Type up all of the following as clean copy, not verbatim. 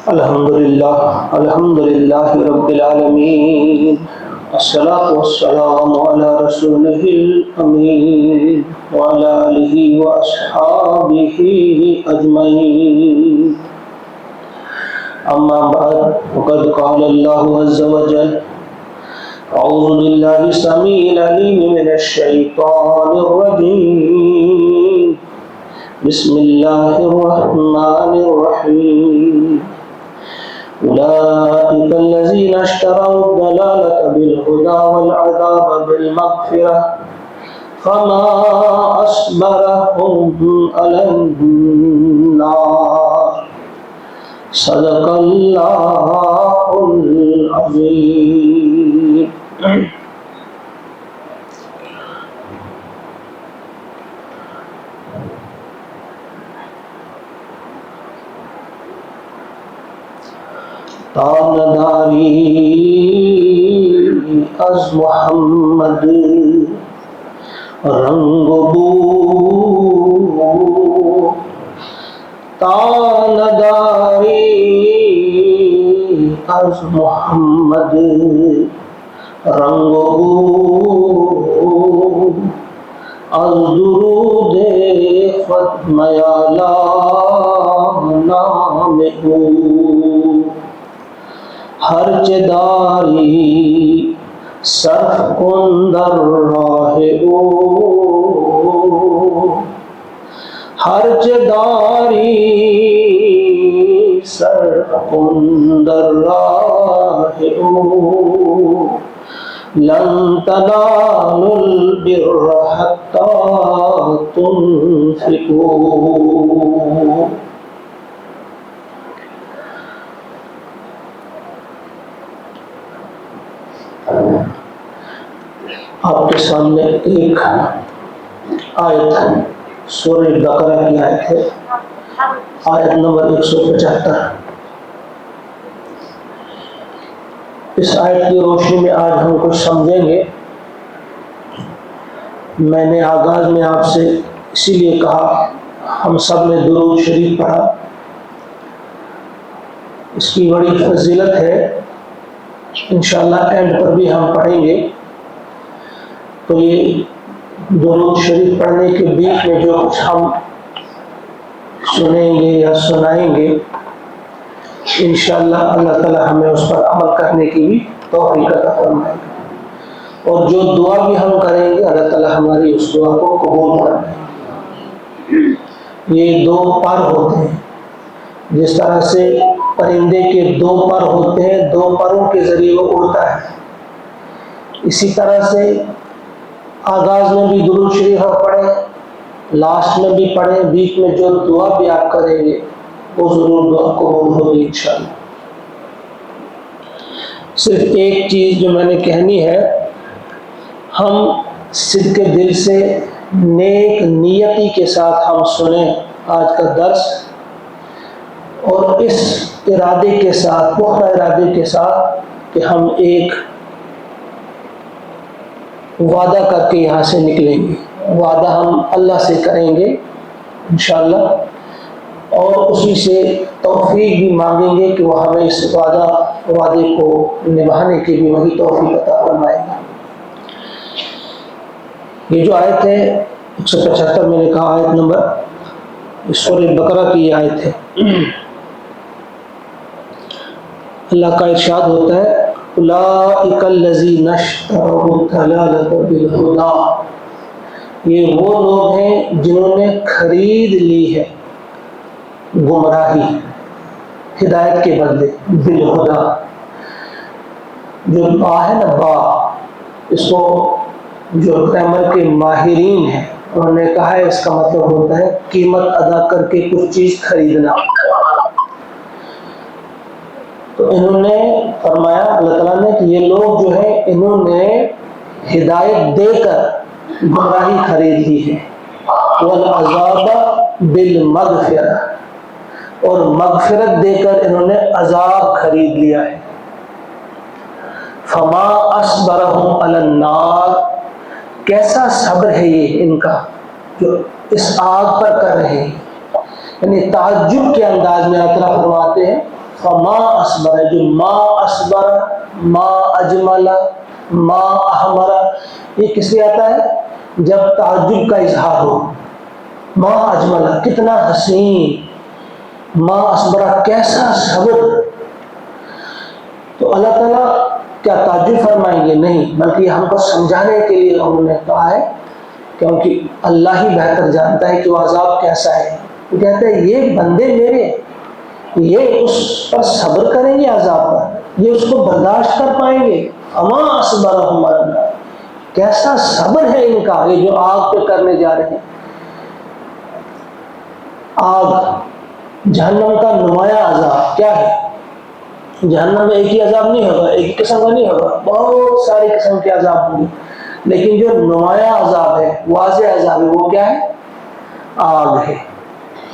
الحمد للہ رب العالمین، الصلاۃ والسلام علی رسولہ الامین وعلی آلہ واصحابہ اجمعین، اما بعد فقد قال اللہ عز وجل اعوذ باللہ السمیع العلیم من الشیطان الرجیم، بسم اللہ الرحمن الرحیم، أولئك الذين اشتروا الضلالة بالهدى والعذاب بالمغفرة فما أصبرهم على النار، صدق الله العظيم۔ تانداری از محمد رنگ بو، تانداری از محمد رنگ بو، از درود ختم اعلی نام او، ہر چداری صرف کن در راہ او، ہر چداری صرف کن در راہ او، لن تنالوا البر حتی تنفقوا۔ آپ کے سامنے ایک آیت سورہ بقرہ کی آیت ہے، آیت نمبر 175۔ اس آیت کی روشنی میں آج ہم کچھ سمجھیں گے۔ میں نے آغاز میں آپ سے اسی لیے کہا ہم سب نے درود شریف پڑھا، اس کی بڑی فضیلت ہے، انشاءاللہ اینڈ پر بھی ہم پڑھیں گے۔ تو یہ درود شریف پڑھنے کے بیچ میں جو کچھ ہم سنیں گے یا سنائیں گے، انشاءاللہ اللہ تعالی ہمیں اس پر عمل کرنے کی بھی توفیق عطا فرمائے گا، اور جو دعا بھی ہم کریں گے اللہ تعالی ہماری اس دعا کو قبول کرے۔ یہ دو پر ہوتے ہیں، جس طرح سے پرندے کے دو پر ہوتے ہیں، دو پروں کے ذریعے وہ اڑتا ہے، اسی طرح سے آغاز میں بھی درود شریف پڑھیں، لاسٹ میں بھی پڑھیں، بیچ میں جو دعا بھی آپ کریں گے وہ ضرور دعا قبول ہوگی انشاءاللہ۔ صرف ایک چیز جو میں نے کہنی ہے، ہم صدق دل سے نیک نیتی کے ساتھ ہم سنیں آج کا درس، اور اس ارادے کے ساتھ، پختہ ارادے کے ساتھ کہ ہم ایک وعدہ کر کے یہاں سے نکلیں گے، وعدہ ہم اللہ سے کریں گے انشاءاللہ، اور اسی سے توفیق بھی مانگیں گے کہ وہ ہمیں اس وعدے کو نبھانے کی بھی وہی توفیق عطا فرمائے گا۔ یہ جو آیت ہے 175، میں نے کہا آیت نمبر سورہ بقرہ کی آیت ہے۔ اللہ کا ارشاد ہوتا ہے اولئک الذین اشتروا الضلالۃ بالہدی، یہ وہ لوگ ہیں جنہوں نے خرید لی ہے گمراہی ہدایت کے بدلے، بالہدی، جو با ہے نا، با، اس کو جو گرامر کے ماہرین ہیں انہوں نے کہا ہے اس کا مطلب ہوتا ہے قیمت ادا کر کے کچھ چیز خریدنا۔ تو انہوں نے فرمایا اللہ تعالیٰ نے کہ یہ لوگ جو ہیں انہوں نے ہدایت دے کر گمراہی خرید لی ہے، والعذاب بالمغفرہ، اور مغفرت دے کر انہوں نے عذاب خرید لیا ہے۔ فما اصبرهم علی النار، کیسا صبر ہے یہ ان کا جو اس آگ پر کر رہے ہیں، یعنی تعجب کے انداز میں اللہ تعالیٰ فرماتے فرماتے ہیں فما اصبر، جو ما اصبر، ما اجمل، ما احمر، یہ کس لیے آتا ہے؟ جب تعجب کا اظہار ہو. ما اجمل کتنا حسین، ما اصبر کیسا صبر. تو اللہ تعالیٰ کیا تعجب فرمائیں گے؟ نہیں، بلکہ ہم کو سمجھانے کے لیے انہوں نے کہا ہے، کیونکہ اللہ ہی بہتر جانتا ہے کہ وہ عذاب کیسا ہے. وہ کہتے ہیں یہ بندے میرے، یہ اس پر صبر کریں گے، عذاب پر یہ اس کو برداشت کر پائیں گے. اما اصبرہم اللہ، کیسا صبر ہے ان کا، یہ جو آگ پہ کرنے جا رہے ہیں. آگ جہنم کا نمایاں عذاب کیا ہے؟ جہنم میں ایک ہی عذاب نہیں ہوگا، ایک ہی قسم کا نہیں ہوگا، بہت ساری قسم کے عذاب ہوں گے. لیکن جو نمایاں عذاب ہے، واضح عذاب ہے، وہ کیا ہے؟ آگ ہے.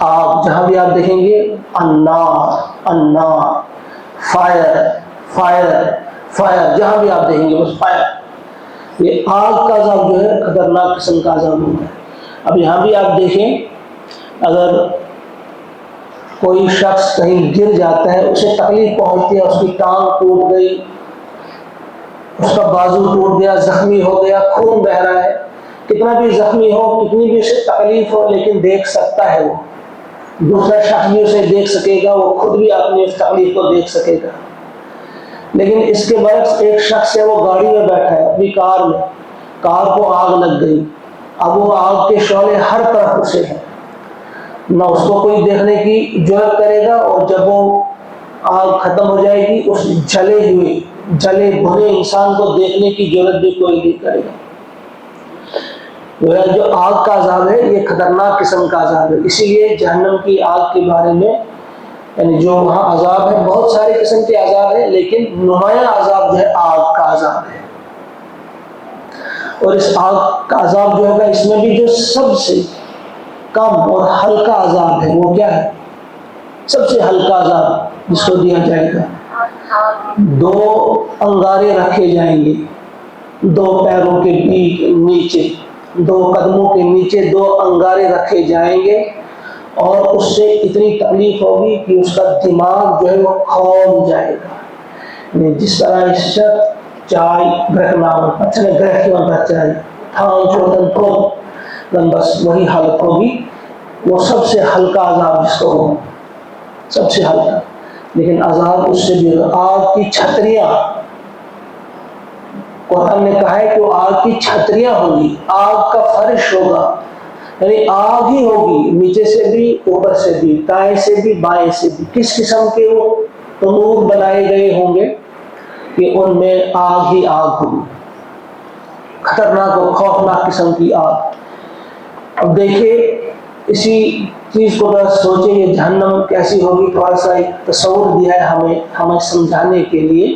آگ جہاں بھی آپ دیکھیں گے النار، النار، فائر، فائر، فائر، جہاں بھی آپ دیکھیں گے بس فائر. یہ آگ کا عذاب جو ہے خطرناک قسم کا عذاب ہوتا ہے. اب یہاں بھی آپ دیکھیں، اگر کوئی شخص کہیں گر جاتا ہے، اسے تکلیف پہنچتی ہے، اس کی ٹانگ ٹوٹ گئی، اس کا بازو ٹوٹ گیا، زخمی ہو گیا، خون بہ رہا ہے، کتنا بھی زخمی ہو، کتنی بھی اسے تکلیف ہو، لیکن دیکھ سکتا ہے. وہ دوسرا شخص بھی اسے دیکھ سکے گا، وہ خود بھی اپنی اس تکلیف کو دیکھ سکے گا. لیکن اس کے برعکس ایک شخص ہے، وہ گاڑی میں بیٹھا ہے اپنی کار میں، کار کو آگ لگ گئی، اب وہ آگ کے شعلے ہر طرف اسے ہیں، نہ اس کو کوئی دیکھنے کی جرات کرے گا، اور جب وہ آگ ختم ہو جائے گی اس جلے ہوئے، جلے بھرے انسان کو دیکھنے کی جرات بھی کوئی نہیں کرے گا. جو آگ کا عذاب ہے یہ خطرناک قسم کا عذاب ہے. اسی لیے جہنم کی آگ کے بارے میں، یعنی جو وہاں عذاب ہے، بہت سارے قسم کے عذاب ہیں، لیکن نمایاں عذاب جو ہے آگ کا عذاب ہے. اور اس آگ کا عذاب جو ہوگا، اس میں بھی جو سب سے کم اور ہلکا عذاب ہے وہ کیا ہے؟ سب سے ہلکا عذاب جس کو دیا جائے گا، 2 انگارے رکھے جائیں گے 2 پیروں کے نیچے، 2 قدموں کے نیچے 2 انگارے رکھے جائیں گے، اور اس سے اتنی تکلیف ہوگی کہ اس کا دماغ جو ہے وہ کھول جائے گا. جس طرح اس شخص چائے گرہنا اچھا گرہ کیوں ہوتا چائے تھان چوتن کو بس وہی حالت ہوگی. وہ سب سے ہلکا عذاب جس کو ہوگا، سب سے ہلکا. لیکن عذاب اس سے بھی ہوگا. آگ کی چھتریاں، قرآن نے کہا ہے کہ وہ آگ کی چھتریاں ہوں گی، آگ کا فرش ہوگا، یعنی آگ ہی ہوگی، نیچے سے بھی، اوپر سے بھی، دائیں سے بھی، بائیں سے بھی. کس قسم کے وہ تنور بنائے گئے ہوں گے کہ ان میں آگ ہی آگ ہوگی، خطرناک اور خوفناک قسم کی آگ. اب دیکھیے اسی چیز کو ذرا سوچیں، یہ جہنم کیسی ہوگی، تھوڑا سا ایک تصور دیا ہے ہمیں سمجھانے کے لیے.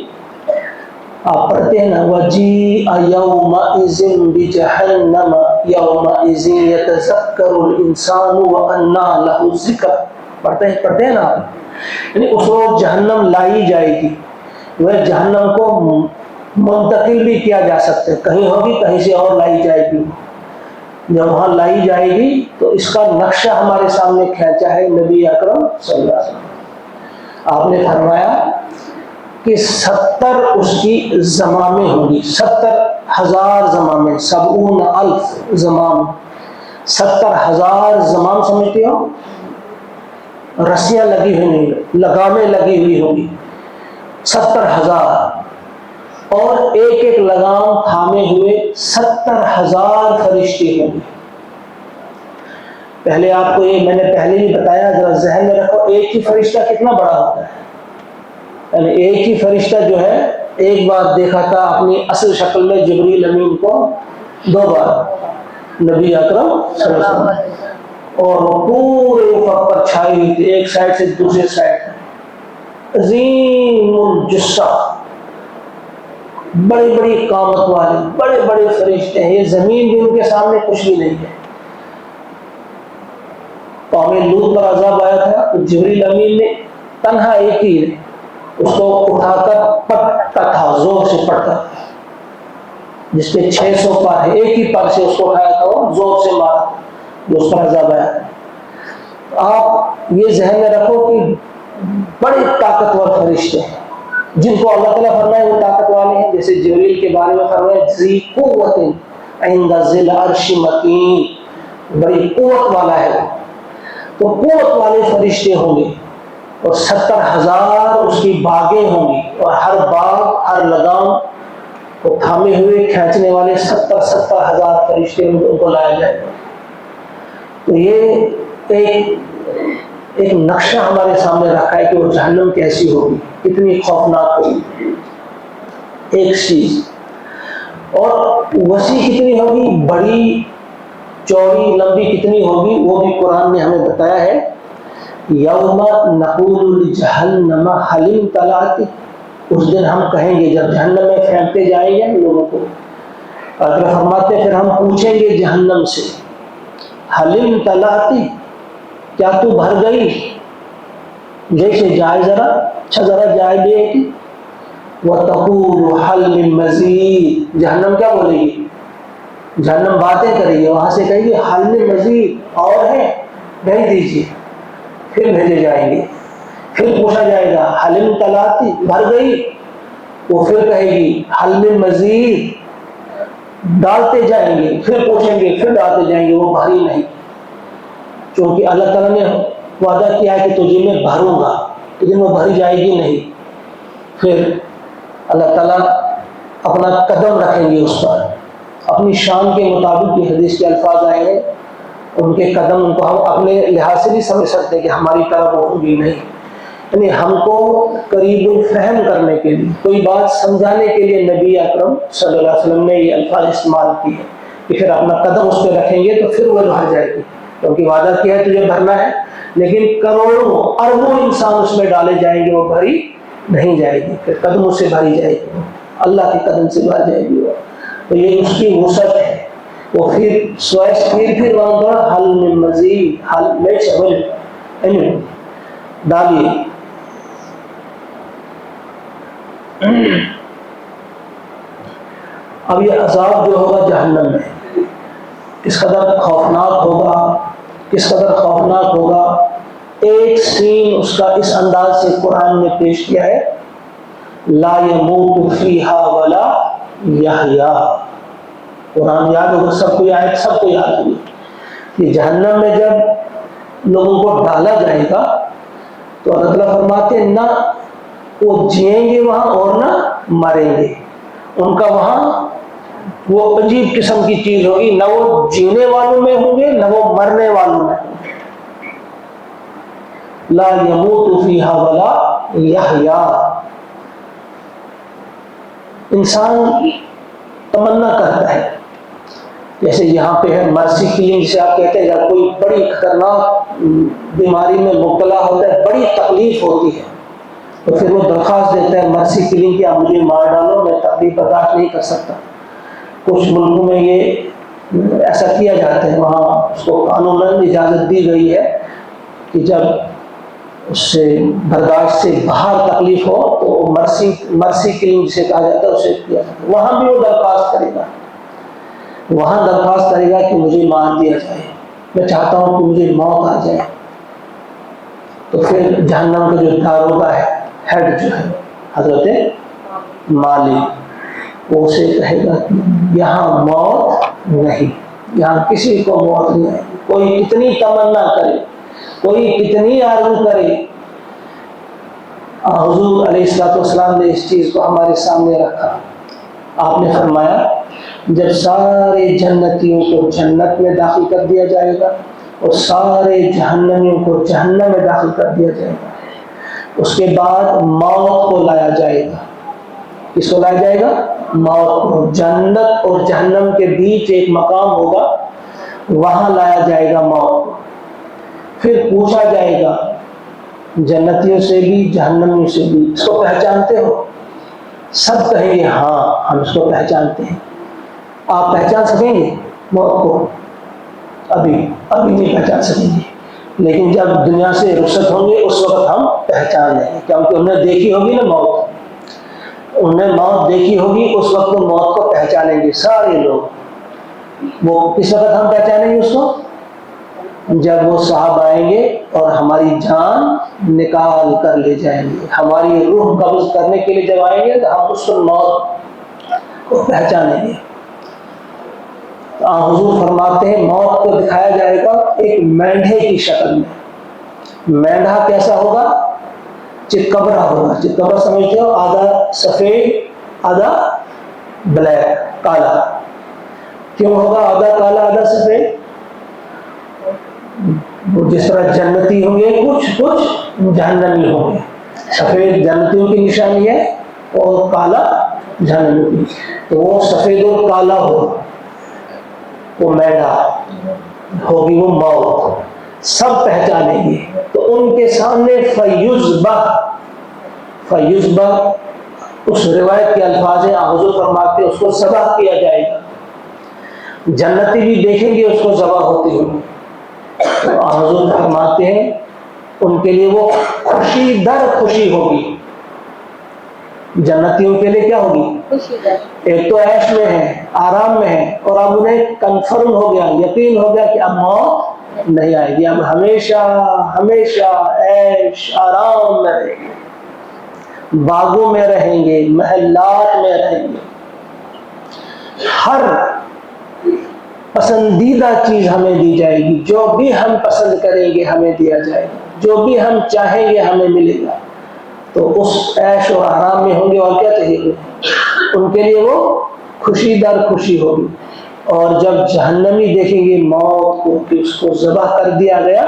آپ پڑھتے ہیں نا وَجِيءَ يَوْمَئِذٍ بِجَهَنَّمَ يَوْمَئِذٍ يَتَذَكَّرُ الْإِنسَانُ وَأَنَّىٰ لَهُ الذِّكْرَىٰ. پڑھتے ہیں نا آپ، یعنی اس وقت جہنم لائی جائے گی. وہ جہنم کو منتقل بھی کیا جا سکتا ہے، کہیں ہوگی کہیں سے اور لائی جائے گی. جب وہاں لائی جائے گی تو اس کا نقشہ ہمارے سامنے کھینچا ہے نبی اکرم صلی اللہ علیہ وسلم. آپ نے فرمایا کہ 70 اس کی زمامیں ہوں گی، 70,000 زمامیں، 70,000 زمام، 70,000 زمام سمجھتے ہو؟ رسیاں لگی ہوئی نہیں، لگامیں لگی ہوئی ہوں گی، 70,000، اور ایک ایک لگام تھامے ہوئے 70,000 فرشتے ہوں گے. پہلے آپ کو یہ میں نے پہلے ہی بتایا، ذرا ذہن میں رکھو، ایک ہی فرشتہ کتنا بڑا ہوتا ہے. یعنی ایک ہی فرشتہ جو ہے، ایک بار دیکھا تھا اپنی اصل شکل میں جبریل امین کو 2 بار نبی اکرم صلی اللہ علیہ وسلم، اور پورے افق پر چھائی ہوئی تھی، ایک سائڈ سے دوسرے سائڈ. عظیم الجثہ، بڑی بڑی قامت والے بڑے بڑے فرشتے ہیں. یہ زمین بھی ان کے سامنے کچھ بھی نہیں ہے. قوم لوط پر عذاب آیا تھا تو جبریل امین نے تنہا ایک ہی اس کو اٹھا کر پٹتا تھا، زور سے پٹتا تھا، جس پہ 600 پر ہے، ایک ہی پر سے اس کو اٹھایا تھا، وہ زور سے مارا جو اس پر عذاب آیا. آپ یہ ذہن میں رکھو کہ بڑے طاقتور فرشتے ہیں جن کو اللہ تعالیٰ فرمائے وہ طاقت والے ہیں، جیسے جبریل کے بارے میں فرمائے ذی قوت عند ذی العرش مکین، بڑی قوت والا ہے وہ، تو قوت والے فرشتے ہوں گے، اور 70,000 اس کی باغیں ہوں گی، اور ہر باغ ہر لگام کو تھامے ہوئے کھینچنے والے 70,000 فرشتے ان کو لایا جائے گا۔ تو یہ ایک نقشہ ہمارے سامنے رکھا ہے کہ وہ جہنم کیسی ہوگی، کتنی خوفناک ہوگی، ایک چیز، اور وسیع کتنی ہوگی، بڑی چوڑی لمبی کتنی ہوگی، وہ بھی قرآن نے ہمیں بتایا ہے۔ یوم نقول لجہنم هل امتلأت، اس دن ہم کہیں گے جب جہنم میں پھینکتے جائیں گے لوگوں کو، اللہ فرماتے ہیں پھر ہم پوچھیں گے جہنم سے هل امتلأت، کیا تو بھر گئی، جیسے جائے ذرا جائے دے، وَتَقُولُ هَلْ مِن مَّزِيدٍ، جہنم کیا بولے گی، جہنم باتیں کرے گی، وہاں سے کہے گی حل میں مزید اور ہے بھیج دیجیے، پھر بھیجے جائیں گے، پھر پوچھا جائے گا حل امتلأت، بھر گئی، وہ پھر کہے گی حل من مزید، ڈالتے جائیں گے، پھر پوچھیں گے، پھر ڈالتے جائیں گے، وہ بھری نہیں، کیونکہ اللہ تعالیٰ نے وعدہ کیا ہے کہ تجھے میں بھروں گا، لیکن وہ بھری جائے گی نہیں۔ پھر اللہ تعالیٰ اپنا قدم رکھیں گے اس پر، اپنی شان کے مطابق، یہ حدیث کے الفاظ آئے ہیں، ان کے قدم ان کو ہم اپنے لحاظ سے نہیں سمجھ سکتے کہ ہماری طرف ہوگی، نہیں، یعنی ہم کو قریب الفہم کرنے کے لیے، کوئی بات سمجھانے کے لیے نبی اکرم صلی اللہ علیہ وسلم نے یہ الفاظ استعمال کیے کہ پھر اپنا قدم اس پہ رکھیں گے تو پھر وہ بھر جائے گی، کیونکہ وعدہ کیا ہے تجھے بھرنا ہے، لیکن کروڑوں اربوں انسان اس میں ڈالے جائیں گے، وہ بھری نہیں جائے گی، پھر قدموں سے بھری جائے گی، اللہ کے قدم سے بھر جائے گی وہ، تو یہ اس کی وسعت ہے۔ وہ پھر سوائس پھر وہاں پر حل من مزید، حل میں چول ڈالیے۔ اب یہ عذاب جو ہوگا جہنم میں کس قدر خوفناک ہوگا، کس قدر خوفناک ہوگا، ایک سین اس کا اس انداز سے قرآن نے پیش کیا ہے، لا يموت فیہا ولا یحیا، قرآن یاد ہوگا سب کو، آیت سب کو یاد ہوگی کہ جہنم میں جب لوگوں کو ڈالا جائے گا تو اللہ تعالیٰ فرماتے ہیں نہ وہ جئیں گے وہاں اور نہ مریں گے، ان کا وہاں وہ عجیب قسم کی چیز ہوگی، نہ وہ جینے والوں میں ہوں گے نہ وہ مرنے والوں میں ہوں گے، لا يموت فیہا ولا یحیا۔ انسان تمنا کرتا ہے، جیسے یہاں پہ ہے مرسی کلنگ جسے آپ کہتے ہیں، جب کوئی بڑی خطرناک بیماری میں مبتلا ہوتا ہے، بڑی تکلیف ہوتی ہے، تو پھر وہ درخواست دیتا ہے مرسی کلنگ کہ آپ مجھے مار ڈالو، میں تکلیف برداشت نہیں کر سکتا۔ کچھ ملکوں میں یہ ایسا کیا جاتا ہے، وہاں اس کو قانوناً اجازت دی گئی ہے کہ جب اس سے برداشت سے باہر تکلیف ہو تو مرسی کلنگ جسے کہا جاتا ہے اسے کیا جاتا ہے، وہاں بھی وہ درخواست کرے گا، وہاں درخواست کرے گا کہ مجھے مار دیا جائے، میں چاہتا ہوں کہ مجھے موت آ جائے۔ تو پھر جہنم کا جو داروغہ ہے، ہیڈ جو ہے حضرت مالک، وہ اسے کہے گا کہ یہاں موت نہیں، یہاں کسی کو موت نہیں آئے گی، کوئی کتنی تمنا کرے، کوئی کتنی آرزو کرے۔ حضور علیہ السلام نے اس چیز کو ہمارے سامنے رکھا، آپ نے فرمایا جب سارے جنتیوں کو جنت میں داخل کر دیا جائے گا اور سارے جہنمیوں کو جہنم میں داخل کر دیا جائے گا، اس کے بعد موت کو لایا جائے گا۔ کس کو لایا جائے گا؟ موت کو۔ جنت اور جہنم کے بیچ ایک مقام ہوگا، وہاں لایا جائے گا موت کو، پھر پوچھا جائے گا جنتیوں سے بھی جہنمیوں سے بھی، اس کو پہچانتے ہو؟ سب کہیں گے ہاں ہم اس کو پہچانتے ہیں۔ آپ پہچان سکیں گے موت کو؟ ابھی نہیں پہچان سکیں گے، لیکن جب دنیا سے رخصت ہوں گے اس وقت ہم پہچان لیں گے، کیونکہ انہیں دیکھی ہوگی نا موت، انہیں موت دیکھی ہوگی، اس وقت وہ موت کو پہچانیں گے سارے لوگ۔ وہ کس وقت ہم پہچانیں گے اس کو؟ جب وہ صاحب آئیں گے اور ہماری جان نکال کر لے جائیں گے، ہماری روح قبض کرنے کے لیے جب آئیں گے تو ہم اس موت کو پہچانیں گے۔ حضور فرماتے ہیں موت کو دکھایا جائے گا ایک مینڈھے کی شکل میں۔ مینڈھا کیسا ہوگا؟ چتکبرا ہوگا۔ چتکبرا سمجھتے ہو؟ آدھا سفید آدھا بلیک، کالا۔ کیوں ہوگا آدھا کالا آدھا سفید؟ جس طرح جنتی ہوں گے کچھ جہنمی ہوں گے۔ سفید جنتیوں کی نشانی ہے اور کالا جہنمیوں کی۔ تو وہ سفید اور کالا ہوگا، وہ میڈا ہوگی، وہ موت، سب پہچانیں گے۔ تو ان کے سامنے فیذبح اس روایت کے الفاظ ہیں، حضور فرماتے ہیں اس کو ذبح کیا جائے گا۔ جنتی بھی دیکھیں گے اس کو ذبح ہوتے ہوئے۔ تو حضور فرماتے ہیں ان کے لیے وہ خوشی در خوشی ہوگی۔ جنتیوں کے لیے کیا ہوگی؟ ایک تو عیش میں ہے، آرام میں ہے، اور اب انہیں کنفرم ہو گیا، یقین ہو گیا کہ اب موت نہیں آئے گی، اب ہمیشہ ہمیشہ عیش آرام میں رہیں گے، باغوں میں رہیں گے، محلات میں رہیں گے، ہر پسندیدہ چیز ہمیں دی جائے گی، جو بھی ہم پسند کریں گے ہمیں دیا جائے گا، جو بھی ہم چاہیں گے ہمیں ملے گا۔ تو اس عیش و آرام میں ہوں گے، اور کیا چاہیے ان کے لیے؟ وہ خوشی در خوشی ہوگی۔ اور جب جہنمی دیکھیں گے موت کو کہ اس کو ذبح کر دیا گیا،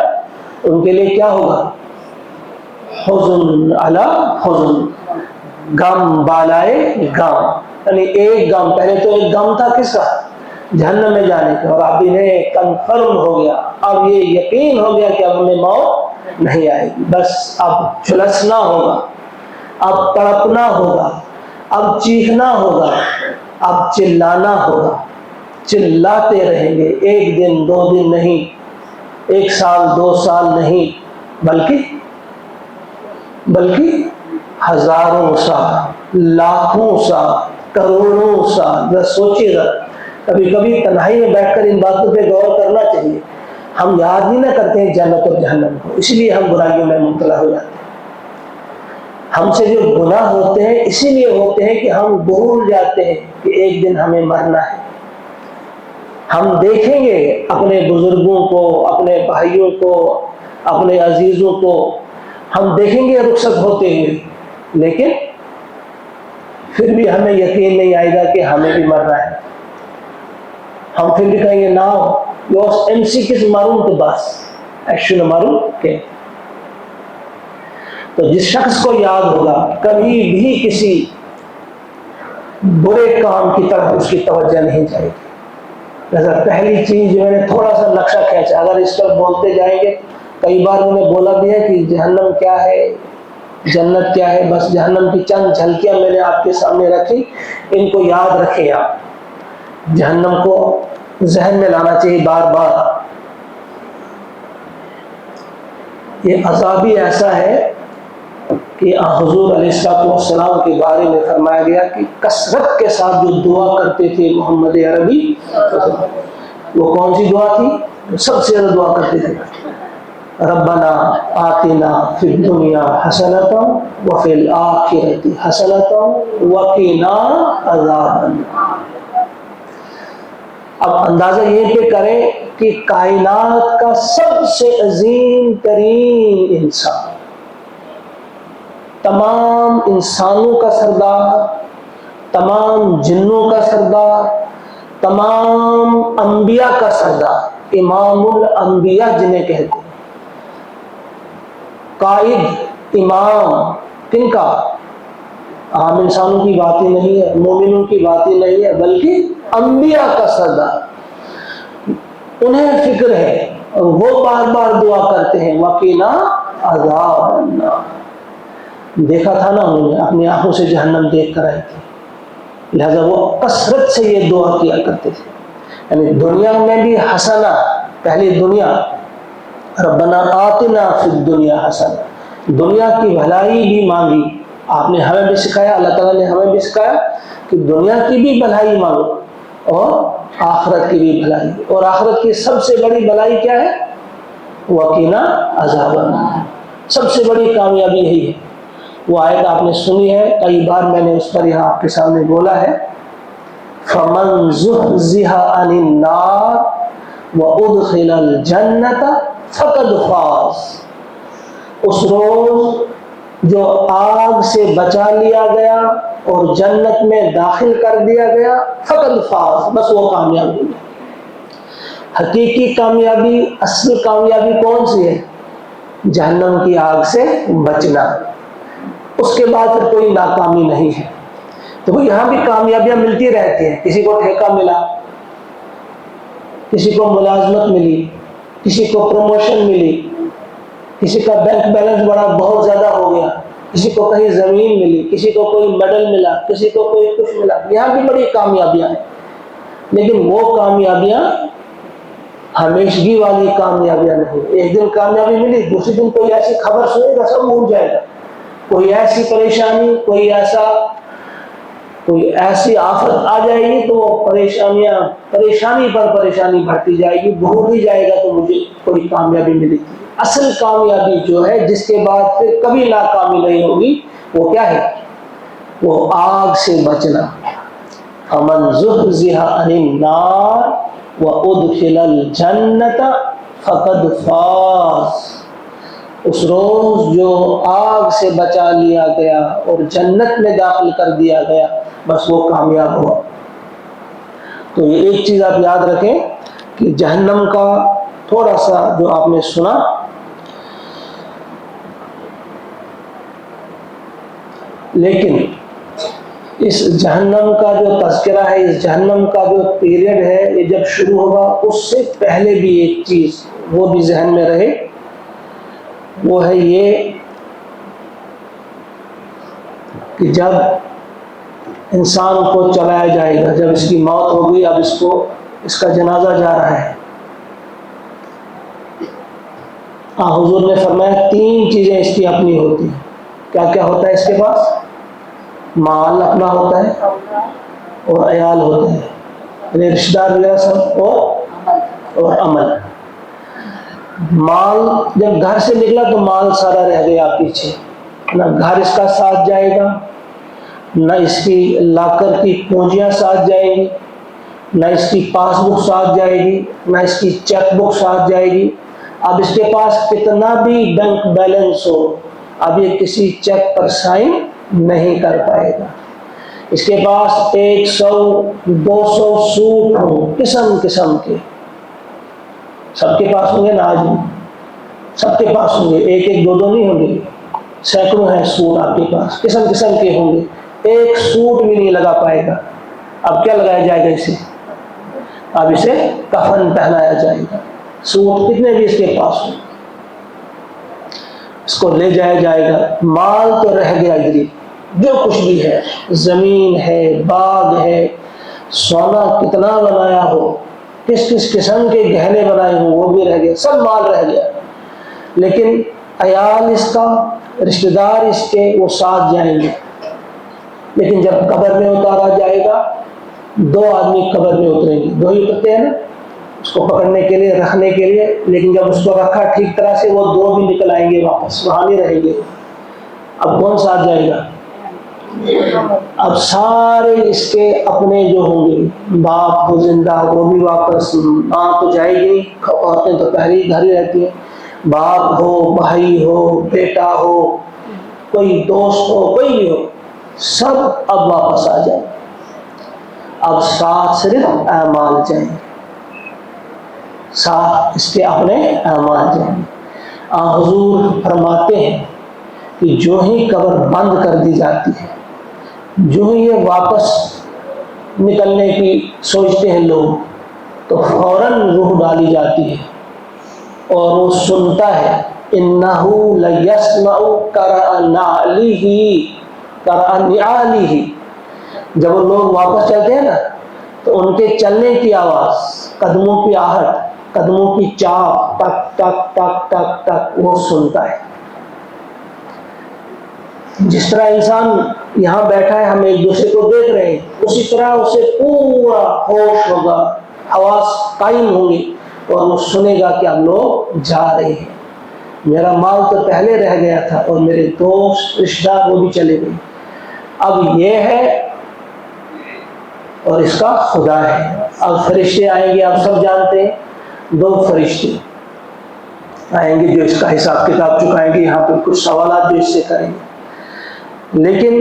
ان کے لیے کیا ہوگا؟ حزن علی حزن، غم بالائے غم، یعنی ایک غم، پہلے تو ایک غم تھا کس کا؟ جہنم میں جانے کا، اور اب انہیں کنفرم ہو گیا، اب یہ یقین ہو گیا کہ اب ہمیں موت نہیں آئے گی، بس اب جھلسنا ہوگا، اب تڑپنا ہوگا، اب چیخنا ہوگا، اب چلانا ہوگا، چلاتے رہیں گے، ایک دن دو دن نہیں، ایک سال دو سال نہیں، بلکہ ہزاروں سال، لاکھوں سال، کروڑوں سال۔ ذرا سوچیے گا، کبھی کبھی تنہائی میں بیٹھ کر ان باتوں پہ غور کرنا چاہیے۔ ہم یاد ہی نہ کرتے ہیں جنت اور جہنم کو، اس لیے ہم برائیوں میں مبتلا ہو جاتے ہیں۔ ہم سے جو گناہ ہوتے ہیں اسی لیے ہوتے ہیں کہ ہم بھول جاتے ہیں کہ ایک دن ہمیں مرنا ہے۔ ہم دیکھیں گے اپنے بزرگوں کو، اپنے بھائیوں کو، اپنے عزیزوں کو، ہم دیکھیں گے رخصت ہوتے ہوئے، لیکن پھر بھی ہمیں یقین نہیں آئے گا کہ ہمیں بھی مرنا ہے۔ ہم پھر بھی کہیں گے ناؤ یوس ایم سی کس معلوم تو بس ایکشن معلوم کہ تو جس شخص کو یاد ہوگا کبھی بھی کسی برے کام کی طرف اس کی توجہ نہیں جائے گی۔ جیسا پہلی چیز جو میں نے تھوڑا سا نقشہ کھینچا، اگر اس پر بولتے جائیں گے، کئی بار میں نے بولا بھی ہے کہ جہنم کیا ہے، جنت کیا ہے، بس جہنم کی چند جھلکیاں میں نے آپ کے سامنے رکھی، ان کو یاد رکھیں۔ آپ جہنم کو ذہن میں لانا چاہیے بار بار۔ یہ عذاب ہی ایسا ہے کہ حضور علیہ السلام کے بارے میں فرمایا گیا کہ کثرت کے ساتھ جو دعا کرتے تھے محمد عربی، وہ کون سی دعا تھی؟ سب سے زیادہ دعا کرتے تھے ربنا آتنا فی الدنیا حسنۃ وفی الآخرۃ حسنۃ وقنا عذاب النار۔ اب اندازہ یہ پہ کریں کہ کائنات کا سب سے عظیم ترین انسان، تمام انسانوں کا سردار، تمام جنوں کا سردار، تمام انبیاء کا سردار، امام الانبیاء جنہیں کہتے ہیں، قائد، امام، کن کا؟ عام انسانوں کی بات ہی نہیں ہے، مومنوں کی بات ہی نہیں ہے، بلکہ انبیاء کا سردار۔ انہیں فکر ہے اور وہ بار بار دعا کرتے ہیں وقنا عذاب النار۔ دیکھا تھا نا انہوں نے، اپنی آنکھوں سے جہنم دیکھ کر آئی تھی، لہذا وہ کثرت سے یہ دعا کیا کرتے تھے۔ یعنی دنیا میں بھی حسنہ، پہلی دنیا، ربنا آتنا فی الدنیا حسنہ، دنیا کی بھلائی بھی مانگی۔ آپ نے ہمیں بھی سکھایا، اللہ تعالیٰ نے ہمیں بھی سکھایا کہ دنیا کی بھی بھلائی مانگو اور آخرت کی بھی بھلائی، اور آخرت کی سب سے بڑی بھلائی کیا ہے؟ وقنا عذاب النار۔ سب سے بڑی کامیابی یہی ہے۔ وہ آیت آپ نے سنی ہے، کئی بار میں نے اس پر یہاں آپ کے سامنے بولا ہے، فَمَنْ زُحْزِحَ عَنِ النَّارِ وَأُدْخِلَ الْجَنَّةَ فَقَدْ فَازَ۔ اس روز جو آگ سے بچا لیا گیا اور جنت میں داخل کر دیا گیا، فقد فاز، بس وہ کامیاب ہوئی۔ حقیقی کامیابی، اصل کامیابی کون سی ہے؟ جہنم کی آگ سے بچنا، اس کے بعد پھر کوئی ناکامی نہیں ہے۔ تو یہاں بھی کامیابیاں ملتی رہتی ہیں، کسی کو ٹھیکہ ملا، کسی کو ملازمت ملی، کسی کو پروموشن ملی، کسی کا بینک بیلنس بڑا بہت زیادہ ہو گیا، کسی کو کہیں زمین ملی، کسی کو کوئی میڈل ملا، کسی کو کوئی کچھ ملا، یہاں بھی بڑی کامیابیاں ہیں۔ لیکن وہ کامیابیاں ہمیشگی والی کامیابیاں نہیں۔ ایک دن کامیابی ملی، دوسرے دن کوئی ایسی خبر سنے گا سب بھول جائے گا، کوئی ایسی پریشانی، کوئی ایسی آفت آ جائے گی تو وہ پریشانی پر پریشانی بڑھتی جائے گی، بھول ہی جائے گا تو مجھے کوئی کامیابی ملی تھی۔ اصل کامیابی جو ہے جس کے بعد پھر کبھی ناکامی نہیں ہوگی، وہ کیا ہے؟ وہ آگ سے بچنا۔ فَمَنْ زُحْزِحَ عَنِ النَّارِ وَأُدْخِلَ الْجَنَّةَ فَقَدْ فَازَ۔ اس روز جو آگ سے بچا لیا گیا اور جنت میں داخل کر دیا گیا، بس وہ کامیاب ہوا۔ تو یہ ایک چیز آپ یاد رکھیں کہ جہنم کا تھوڑا سا جو آپ نے سنا، لیکن اس جہنم کا جو تذکرہ ہے، اس جہنم کا جو پیریڈ ہے، یہ جب شروع ہوگا اس سے پہلے بھی ایک چیز وہ بھی ذہن میں رہے، وہ ہے یہ کہ جب انسان کو چلایا جائے گا، جب اس کی موت ہوگی، اب اس کا جنازہ جا رہا ہے، حضور نے فرمایا 3 چیزیں اس کی اپنی ہوتی ہیں۔ کیا کیا ہوتا ہے اس کے پاس؟ مال اپنا ہوتا ہے اور عیال ہوتے ہیں، یعنی رشتہ دار وغیرہ سب، اور عمل۔ مال جب گھر سے نکلا تو مال سارا رہ گیا پیچھے، نہ گھر اس کا ساتھ جائے گا، نہ اس کی لاکر کی پونجیاں ساتھ جائے گی، نہ اس کی پاس بک ساتھ جائے گی، نہ اس کی چیک بک ساتھ جائے گی۔ اب اس کے پاس کتنا بھی بینک بیلنس ہو، اب یہ کسی چیک پر سائن نہیں کر پائے گا۔ اس کے پاس 100 200 سوٹ ہوں قسم قسم کے، سب کے پاس ہوں گے نا، آج سب کے پاس ہوں گے، ایک دو نہیں ہوں گے، سینکڑوں ہیں سوٹ آپ کے پاس، قسم قسم کے ہوں گے، ایک سوٹ بھی نہیں لگا پائے گا۔ اب کیا لگایا جائے گا اسے؟ اب اسے کفن پہنایا جائے گا۔ سوٹ کتنے بھی اس کے پاس ہوں، اس کو لے جایا جائے گا۔ مال تو رہ گیا ادھر، جو کچھ بھی ہے، زمین ہے، باغ ہے، سونا کتنا بنایا ہو، کس کس قسم کے گہنے بنائے ہوں، وہ بھی رہ گیا، سب مال رہ گیا۔ لیکن عیال اس کا، رشتہ دار اس کے، وہ ساتھ جائیں گے۔ لیکن جب قبر میں اتارا جائے گا، 2 آدمی قبر میں اتریں گے، 2 ہی اترتے ہیں نا اس کو پکڑنے کے لیے، رکھنے کے لیے، لیکن جب اس کو رکھا ٹھیک طرح سے، وہ 2 بھی نکل آئیں گے واپس، وہاں نہیں رہیں گے۔ اب کون ساتھ جائے گا؟ اب سارے اس کے اپنے جو ہوں گے، باپ ہو زندہ، وہ بھی واپس، ماں تو جائے گی، عورتیں تو پہلے ہی گھر ہی رہتی ہیں، باپ ہو، بھائی ہو، بیٹا ہو، کوئی دوست ہو، کوئی بھی ہو، سب اب واپس آ جائیں۔ اب ساتھ صرف اعمال جائیں، ساتھ اس کے اپنے اعمال جائیں۔ حضور فرماتے ہیں کہ جو ہی قبر بند کر دی جاتی ہے، جو ہی یہ واپس نکلنے کی سوچتے ہیں لوگ، تو فوراً روح ڈالی جاتی ہے اور وہ سنتا ہے، اِنَّهُ لَيَسْمَعُ قَرْعَ نِعَالِهِ۔ جب وہ لوگ واپس چلتے ہیں نا تو ان کے چلنے کی آواز، قدموں کی آہٹ، قدموں کی چاپ، ٹک ٹک ٹک ٹک ٹک، وہ سنتا ہے۔ جس طرح انسان یہاں بیٹھا ہے، ہم ایک دوسرے کو دیکھ رہے ہیں، اسی طرح اسے پورا ہوش ہوگا، حواس قائم ہوں گے، اور وہ سنے گا کہ ہم لوگ جا رہے ہیں، میرا مال تو پہلے رہ گیا تھا اور میرے دوست رشتہ دار وہ بھی چلے گئے، اب یہ ہے اور اس کا خدا ہے۔ اب فرشتے آئیں گے، آپ سب جانتے ہیں، 2 فرشتے آئیں گے جو اس کا حساب کتاب چکائیں گے، یہاں پہ کچھ سوالات جو اس سے کریں گے، لیکن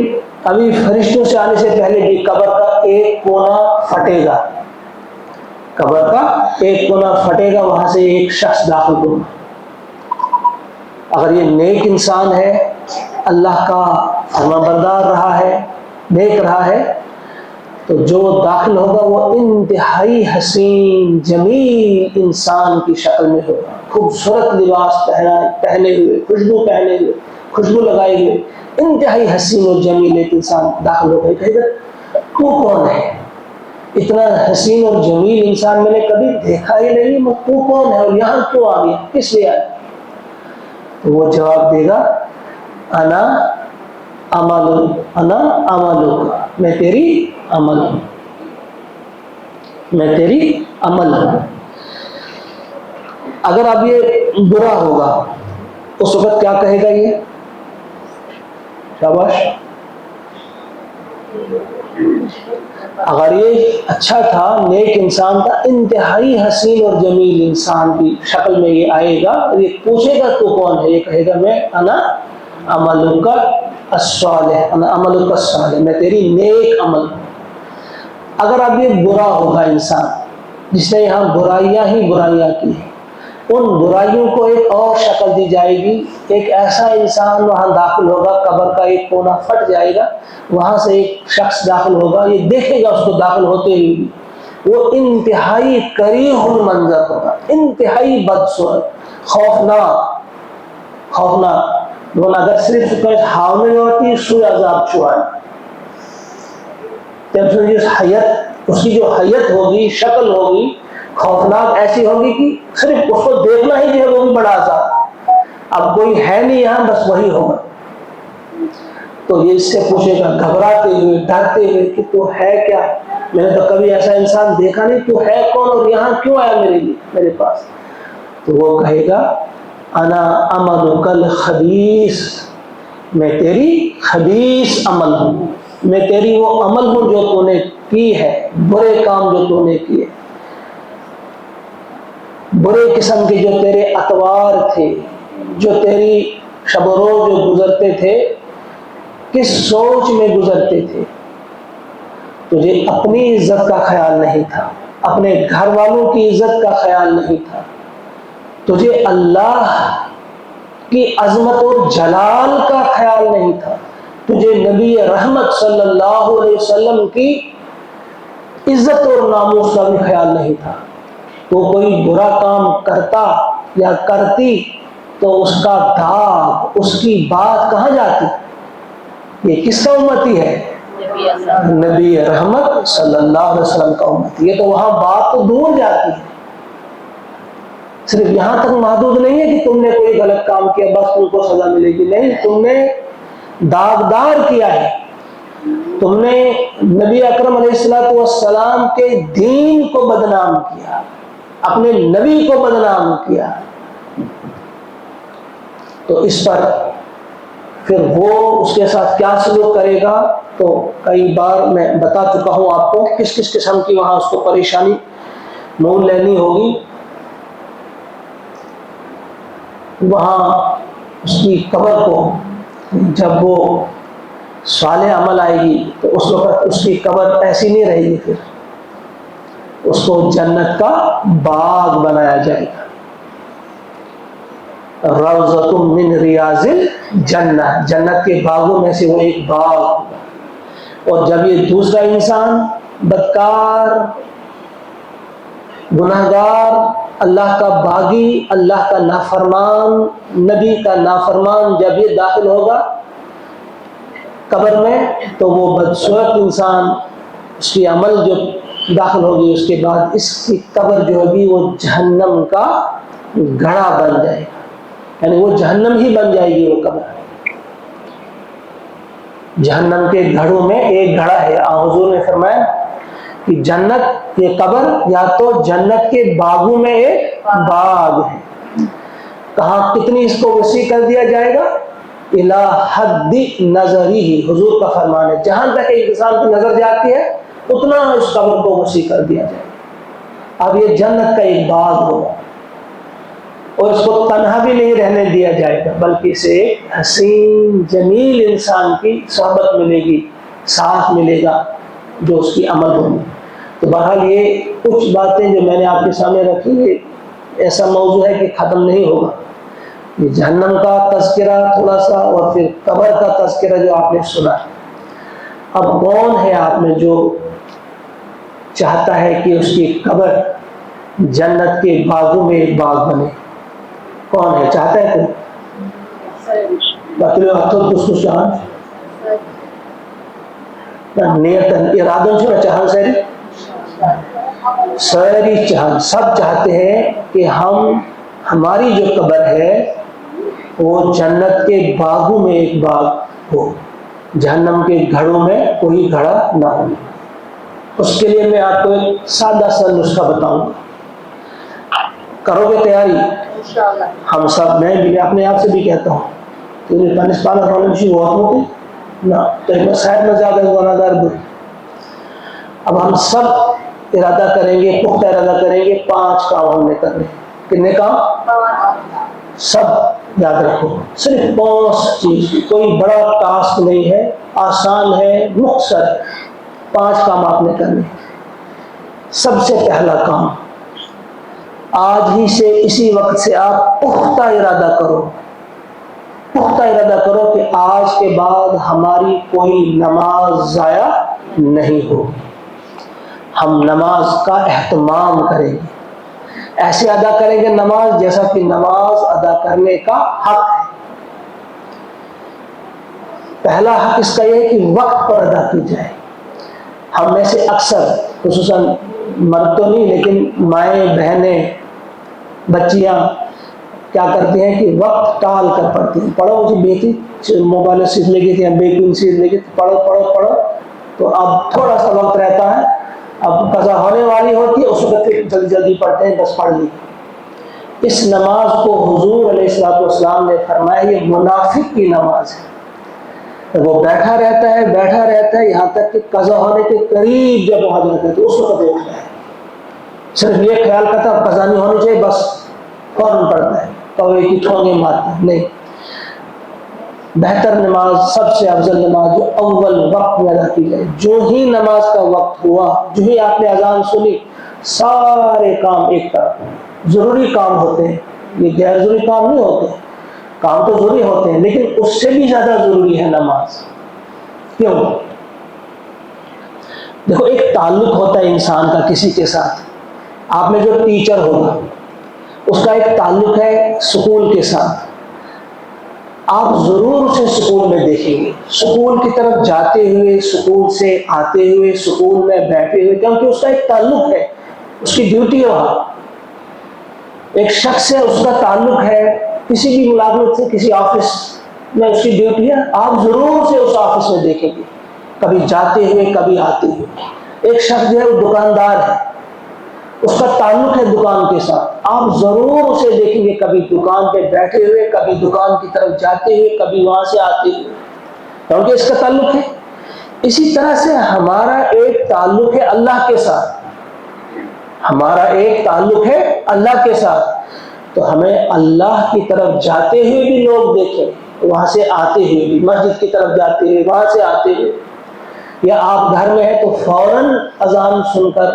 ابھی فرشتوں سے آنے سے پہلے بھی قبر کا ایک کونا پھٹے گا، قبر کا ایک کونا پھٹے گا، وہاں سے ایک شخص داخل ہوگا۔ اگر یہ نیک انسان ہے، اللہ کا فرمانبردار رہا ہے، نیک رہا ہے، تو جو داخل ہوگا وہ انتہائی حسین جمیل انسان کی شکل میں ہوگا، خوبصورت لباس پہنے ہوئے، خوشبو لگائے ہوئے، انتہائی حسین و جمیل ایک انسان داخل ہوگا۔ کہے گا تو کون ہے؟ اتنا حسین اور جمیل انسان میں نے کبھی دیکھا ہی نہیں، تو کون ہے اور یہاں کیوں آ گیا، کس لیے آیا؟ تو وہ جواب دے گا انا عمل، میں تیری عمل ہوں، میں تیری عمل ہوں۔ اگر اب یہ برا ہوگا اس وقت کیا کہے گا؟ یہ شاباش۔ اگر یہ اچھا تھا، نیک انسان تھا، انتہائی حسین اور جمیل انسان کی شکل میں یہ آئے گا، یہ پوچھے گا تو کون ہے؟ یہ کہے گا میں انا عملک الصالح، انا عملک الصالح، میں تیری نیک عمل ہوں۔ اگر اب یہ برا ہوگا انسان جس نے یہاں برائیاں ہی برائیاں کی ہیں، ان برائیوں کو ایک اور شکل دی جائے گی، ایک ایسا انسان وہاں داخل ہوگا، قبر کا ایک کونا پھٹ جائے گا، وہاں سے ایک شخص داخل ہوگا، یہ دیکھے گا اس کو داخل ہوتے ہوئے، وہ انتہائی کریہ المنظر ہوگا، انتہائی بدصورت، خوفناک، اگر صرف ہاؤ میں ہوتی سوئی عذاب چھوائے، اس کی جو حیت ہوگی، شکل ہوگی، خوفناک ایسی ہوگی کہ صرف اس کو دیکھنا ہی جو ہے وہ بھی بڑا عذاب، اب کوئی ہے نہیں یہاں، بس وہی ہوگا۔ تو یہ اس سے پوچھے گا گھبراتے ہوئے، ڈرتے ہوئے کہ تو ہے کیا؟ میں نے تو کبھی ایسا انسان دیکھا نہیں، تو ہے کون اور یہاں کیوں آیا میرے پاس؟ تو وہ کہے گا انا عملک الخبیث، میں تیری خبیث عمل ہوں، میں تیری وہ عمل ہوں جو تو نے کی ہے، برے کام جو تو نے کیے، برے قسم کے جو تیرے اطوار تھے، جو تیری شب و روز جو گزرتے تھے، کس سوچ میں گزرتے تھے؟ تجھے اپنی عزت کا خیال نہیں تھا، اپنے گھر والوں کی عزت کا خیال نہیں تھا، تجھے اللہ کی عظمت و جلال کا خیال نہیں تھا، تجھے نبی رحمت صلی اللہ علیہ وسلم کی عزت اور ناموس کا بھی خیال نہیں تھا۔ تو کوئی برا کام کرتا یا کرتی تو اس کا داغ، اس کی بات کہاں جاتی؟ یہ کس کا امتی ہے؟ نبی رحمت صلی اللہ علیہ وسلم کا امتی ہے، تو وہاں بات تو دور جاتی ہے، صرف یہاں تک محدود نہیں ہے کہ تم نے کوئی غلط کام کیا بس تم کو سزا ملے گی، نہیں، تم نے داغدار کیا ہے، تم نے نبی اکرم علیہ السلام کے دین کو بدنام کیا، اپنے نبی کو بدنام کیا، تو اس پر پھر وہ اس کے ساتھ کیا سلوک کرے گا؟ تو کئی بار میں بتا چکا ہوں آپ کو کس کس قسم کی وہاں اس کو پریشانی مول لینی ہوگی۔ وہاں اس کی قبر کو جب وہ صالح عمل آئے گی تو اس وقت اس کی قبر ایسی نہیں رہے گی، پھر اس کو جنت کا باغ بنایا جائے گا، روضۃ من ریاض الجنہ، جنت کے باغوں میں سے وہ ایک باغ ہوگا۔ اور جب یہ دوسرا انسان بدکار، گناہگار، اللہ کا باغی، اللہ کا نافرمان، نبی کا نافرمان جب یہ داخل ہوگا قبر میں، تو وہ بدصورت انسان، اس کی عمل جو داخل ہوگی، اس کے بعد اس کی قبر جو ہوگی وہ جہنم کا گڑھا بن جائے گا، یعنی وہ جہنم ہی بن جائے گی وہ قبر۔ جہنم کے گھڑوں میں ایک گھڑا ہے، حضور نے فرمایا کہ جنت یہ قبر یا تو جنت کے باغوں میں ایک باغ ہے. کہاں کتنی اس کو وسیع کر دیا جائے گا؟ الی حد نظری، حضور کا فرمان ہے جہاں تک ایک انسان کی نظر جاتی ہے اتنا اس قبر کو وسیع کر دیا جائے گا. اب یہ جنت کا ایک باغ ہوگا اور اس کو تنہا بھی نہیں رہنے دیا جائے گا، بلکہ اسے ایک حسین جمیل انسان کی صحبت ملے گی، ساتھ ملے گا جو اس کی عمل ہوگی. تو بہرحال یہ کچھ باتیں جو میں نے آپ کے سامنے رکھی، یہ ایسا موضوع ہے کہ ختم نہیں ہوگا. یہ جہنم کا تذکرہ تھوڑا سا اور پھر قبر کا تذکرہ جو آپ نے سنا. اب کون ہے آپ میں جو چاہتا ہے کہ اس کی قبر جنت کے باغوں میں ایک باغ بنے؟ کون ہے چاہتا ہے؟ کوئی ہاتھوں کچھ کچھ چاہاں نیتن ارادن سے چاہاں ساری چاہاں سب چاہتے ہیں کہ ہماری جو قبر ہے وہ جنت کے باغوں میں ایک باغ ہو، جہنم کے گھڑوں میں کوئی گھڑا نہ ہو. اس کے لیے میں آپ کو ایک سادہ سا نسخہ بتاؤں گا. کرو گے تیاری؟ ہم سب، میں بھی اپنے آپ سے بھی کہتا ہوں اب ہم سب ارادہ کریں گے، پختہ ارادہ کریں گے 5 کام ہم نے کرنے. کتنے کام؟ سب یاد رکھو، صرف 5 چیز، کوئی بڑا ٹاسک نہیں ہے، آسان ہے، مختصر ہے. 5 کام آپ نے کرنے. سب سے پہلا کام، آج ہی سے اسی وقت سے آپ پختہ ارادہ کرو، پختہ ارادہ کرو کہ آج کے بعد ہماری کوئی نماز ضائع نہیں ہو. ہم نماز کا اہتمام کریں گے، ایسے ادا کریں گے نماز جیسا کہ نماز ادا کرنے کا حق ہے. پہلا حق اس کا یہ ہے کہ وقت پر ادا کی جائے. ہم میں سے اکثر، خصوصاً مرد تو نہیں لیکن مائیں بہنیں بچیاں کیا کرتی ہیں کہ وقت ٹال کر پڑھتی ہیں. پڑھو مجھے بیٹی موبائل سیکھ لے گی تھی، بیٹی سیکھ لے گی، پڑھو پڑھو پڑھو. تو اب تھوڑا سا وقت رہتا ہے، اب قضا ہونے والی ہوتی ہے، اس وقت جلدی جلدی پڑھتے ہیں، بس پڑھ لی. اس نماز کو حضور علیہ السلام نے فرمایا یہ منافق کی نماز ہے. وہ بیٹھا رہتا ہے یہاں تک کہ قضا ہونے کے قریب جب پہنچ جاتا ہے تو اس وقت اٹھتا ہے. صرف یہ خیال کرتا ہے قضا نہیں ہونی چاہیے، بس فوراً پڑھتا ہے، کوے کی ٹھونگے مارتا ہے. نہیں، بہتر نماز، سب سے افضل نماز جو اول وقت میں ادا کی جائے. جو ہی نماز کا وقت ہوا، جو ہی آپ نے اذان سنی، سارے کام ایک طرف. ضروری کام ہوتے ہیں، یہ غیر ضروری کام نہیں ہوتے. کام تو ضروری ہوتے ہیں لیکن اس سے بھی زیادہ ضروری ہے نماز. کیوں؟ دیکھو، ایک تعلق ہوتا ہے انسان کا کسی کے ساتھ. آپ میں جو ٹیچر ہوگا اس کا ایک تعلق ہے اسکول کے ساتھ. آپ ضرور اسے اسکول میں دیکھیں گے، اسکول کی طرف جاتے ہوئے، اسکول سے آتے ہوئے، اسکول میں بیٹھے ہوئے، کیونکہ اس کا ایک تعلق ہے، اس کی ڈیوٹی ہے. وہاں ایک شخص سے اس کا تعلق ہے، کسی بھی ملازمت سے، کسی آفس میں اس کی ڈیوٹی ہے. آپ ضرور سے اس آفس میں دیکھیں گے، کبھی جاتے ہوئے، کبھی آتے ہوئے. ایک شخص جو ہے وہ دکاندار ہے، اس کا تعلق ہے دکان کے ساتھ. آپ ضرور اسے دیکھیں گے، کبھی دکان پہ بیٹھے ہوئے، کبھی دکان کی طرف جاتے ہوئے، کبھی وہاں سے آتے ہوئے، کیونکہ اس کا تعلق ہے. اسی طرح سے ہمارا ایک تعلق ہے اللہ کے ساتھ. ہمارا ایک تعلق ہے اللہ کے ساتھ. تو ہمیں اللہ کی طرف جاتے ہوئے بھی لوگ دیکھیں، وہاں سے آتے ہوئے بھی، مسجد کی طرف جاتے ہوئے، وہاں سے آتے ہوئے. یا آپ گھر میں ہیں تو فوراً اذان سن کر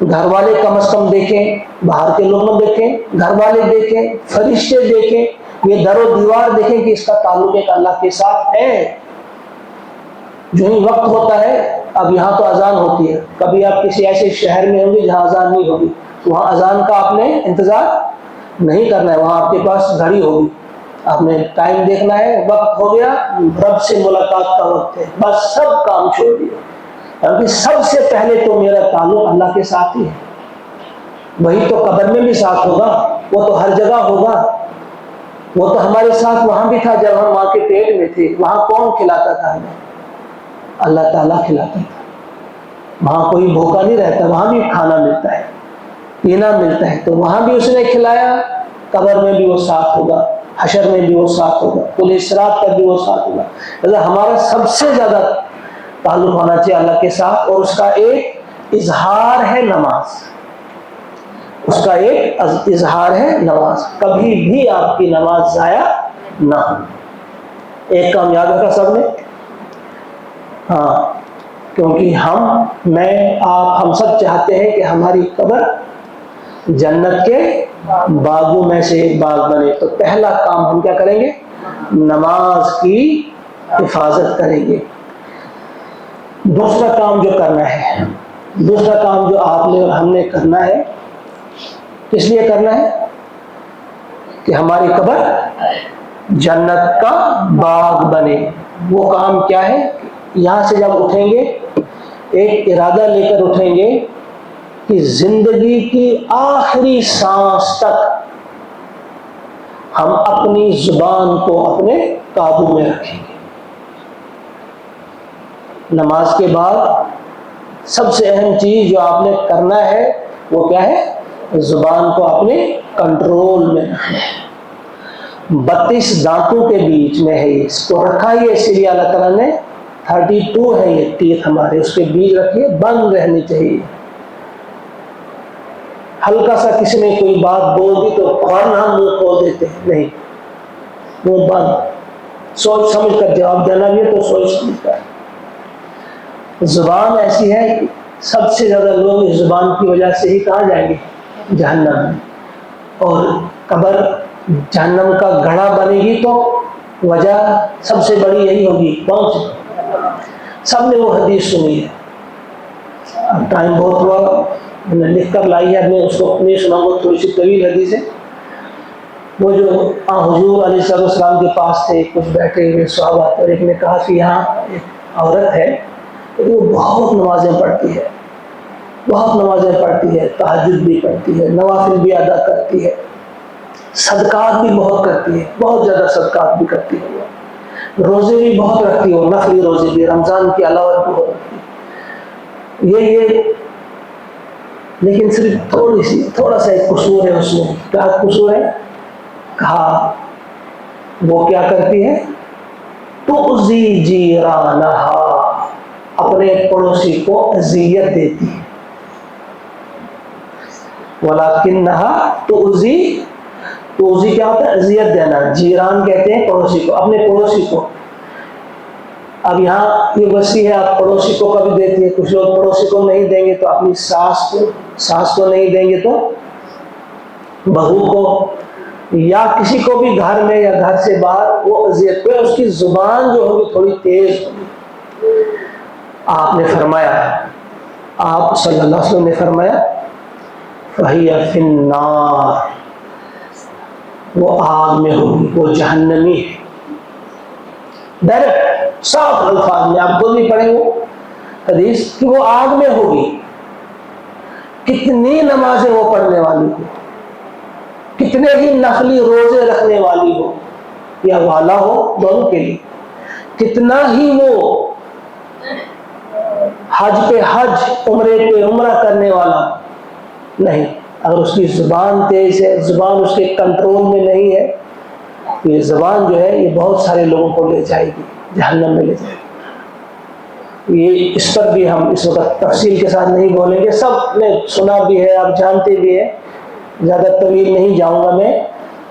گھر والے کم از کم دیکھیں، باہر کے لوگ نہ دیکھیں، گھر والے دیکھیں، فرشتے دیکھیں، یہ در و دیوار دیکھیں کہ اس کا تعلق ایک اللہ کے ساتھ ہے. جو ہی وقت ہوتا ہے، اب یہاں تو اذان ہوتی ہے، کبھی آپ کسی ایسے شہر میں ہوں گے جہاں اذان نہیں ہوگی، وہاں اذان کا آپ نے انتظار نہیں کرنا ہے. وہاں آپ کے پاس گھڑی ہوگی، آپ نے ٹائم دیکھنا ہے، وقت ہو گیا، رب سے ملاقات کا وقت ہے، بس سب کام چھوڑ دیا. کیونکہ سب سے پہلے تو میرا تعلق اللہ کے ساتھ ہی ہے. وہی تو قبر میں بھی ساتھ ہوگا، وہ تو ہر جگہ ہوگا. وہ تو ہمارے ساتھ وہاں بھی تھا جب ہم ماں کے پیٹ میں تھے. وہاں کون کھلاتا تھا ہمیں؟ اللہ تعالیٰ کھلاتا تھا. وہاں کوئی بھوکا نہیں رہتا، وہاں بھی کھانا ملتا ہے، پینا ملتا ہے، تو وہاں بھی اس نے کھلایا، قبر میں بھی وہ ساتھ ہوگا، حشر میں بھی وہ ساتھ ہوگا، کل اسرات پر بھی وہ ساتھ ہوگا۔ لہذا ہمارا سب سے زیادہ تعلق ہونا چاہیے اللہ کے ساتھ، اور اس کا ایک اظہار ہے نماز، اس کا ایک اظہار ہے نماز۔ کبھی بھی آپ کی نماز ضائع نہ ہو۔ ایک کام یاد رکھا سب نے، ہاں، کیونکہ میں آپ ہم سب چاہتے ہیں کہ ہماری قبر جنت کے باغوں میں سے ایک باغ بنے، تو پہلا کام ہم کیا کریں گے؟ نماز کی حفاظت کریں گے۔ دوسرا کام جو کرنا ہے، دوسرا کام جو آپ نے اور ہم نے کرنا ہے، کس لیے کرنا ہے؟ کہ ہماری قبر جنت کا باغ بنے۔ وہ کام کیا ہے؟ یہاں سے جب اٹھیں گے ایک ارادہ لے کر اٹھیں گے کہ زندگی کی آخری سانس تک ہم اپنی زبان کو اپنے قابو میں رکھیں گے۔ نماز کے بعد سب سے اہم چیز جو آپ نے کرنا ہے وہ کیا ہے؟ زبان کو اپنے کنٹرول میں رکھنا ہے۔ 32 دانتوں کے بیچ میں ہے، اس کو رکھا ہی ہے، اسی لیے اللہ تعالیٰ نے 32 ہے یہ تیت ہمارے، اس کے بیچ رکھیے، بند رہنی چاہیے۔ ہلکا سا کسی نے کوئی بات بول دی تو فوراً ہم منہ کھول دیتے ہیں، نہیں، منہ بند، سوچ سمجھ کر جواب دینا بھی ہے تو سوچ سمجھ کر۔ زبان ایسی ہے کہ سب سے زیادہ لوگ اس زبان کی وجہ سے ہی کہاں جائیں گے؟ جہنم میں۔ اور قبر جہنم کا گڑھا بنے گی تو وجہ سب سے بڑی یہی ہوگی، کون سی؟ سب نے وہ حدیث سنی ہے، اب ٹائم بہت ہوا، میں نے لکھ کر لائی ہے، میں اس کو نہیں سناؤں گا، تھوڑی سی طویل حدیث ہے۔ وہ جو حضور علیہ السلام کے پاس تھے، کچھ بیٹھے ہوئے صحابہ، اور ایک نے کہا کہ یہاں ایک عورت ہے، وہ بہت نمازیں پڑھتی ہے، بہت نمازیں پڑھتی ہے، تہجد بھی کرتی ہے، نوافل بھی ادا کرتی ہے، صدقات بھی بہت کرتی ہے، بہت زیادہ صدقات بھی کرتی ہے، روزے بھی بہت رکھتی ہے، نفلی روزے بھی، رمضان کے علاوہ بھی بہت رکھتی ہے، یہ لیکن صرف تھوڑا سا ایک قصور ہے اس میں۔ کیا قصور ہے؟ کہا وہ کیا کرتی ہے؟ تؤذی جیرانہا، اپنے پڑوسی کو اذیت دیتی ہے، ولیکنہا تؤذی، تؤذی کیا ہوتا ہے؟ اذیت دینا، جیران کہتے ہیں پڑوسی کو، اپنے پڑوسی کو۔ اب یہاں یہ وسیع ہے، آپ پڑوسی کو کبھی دیتی ہے، کچھ لوگ پڑوسی کو نہیں دیں گے تو اپنی ساس کو نہیں دیں گے تو بہو کو، یا کسی کو بھی گھر میں یا گھر سے باہر وہ اذیت پہ، اس کی زبان جو ہوگی تھوڑی تیز ہوگی۔ آپ نے فرمایا، آپ صلی اللہ علیہ وسلم نے فرمایا فَهِيَ فِي النَّارِ، وہ آگ میں ہوگی، وہ جہنمی ہے۔ ڈائریکٹ صاف الفاظ میں آپ خود بھی پڑھیں وہ حدیث کہ وہ آگ میں ہوگی۔ کتنی نمازیں وہ پڑھنے والی ہو، کتنے ہی نفلی روزے رکھنے والی ہو یا والا ہو، دونوں کے لیے، کتنا ہی وہ حج پہ حج، عمرے پہ عمرہ کرنے والا، نہیں، اگر اس کی زبان تیز ہے، زبان اس کے کنٹرول میں نہیں ہے، یہ زبان جو ہے یہ بہت سارے لوگوں کو لے جائے گی، جہنم میں لے جائے گی۔ یہ اس پر بھی ہم اس وقت تفصیل کے ساتھ نہیں بولیں گے، سب نے سنا بھی ہے، آپ جانتے بھی ہیں، زیادہ طویل نہیں جاؤں گا میں۔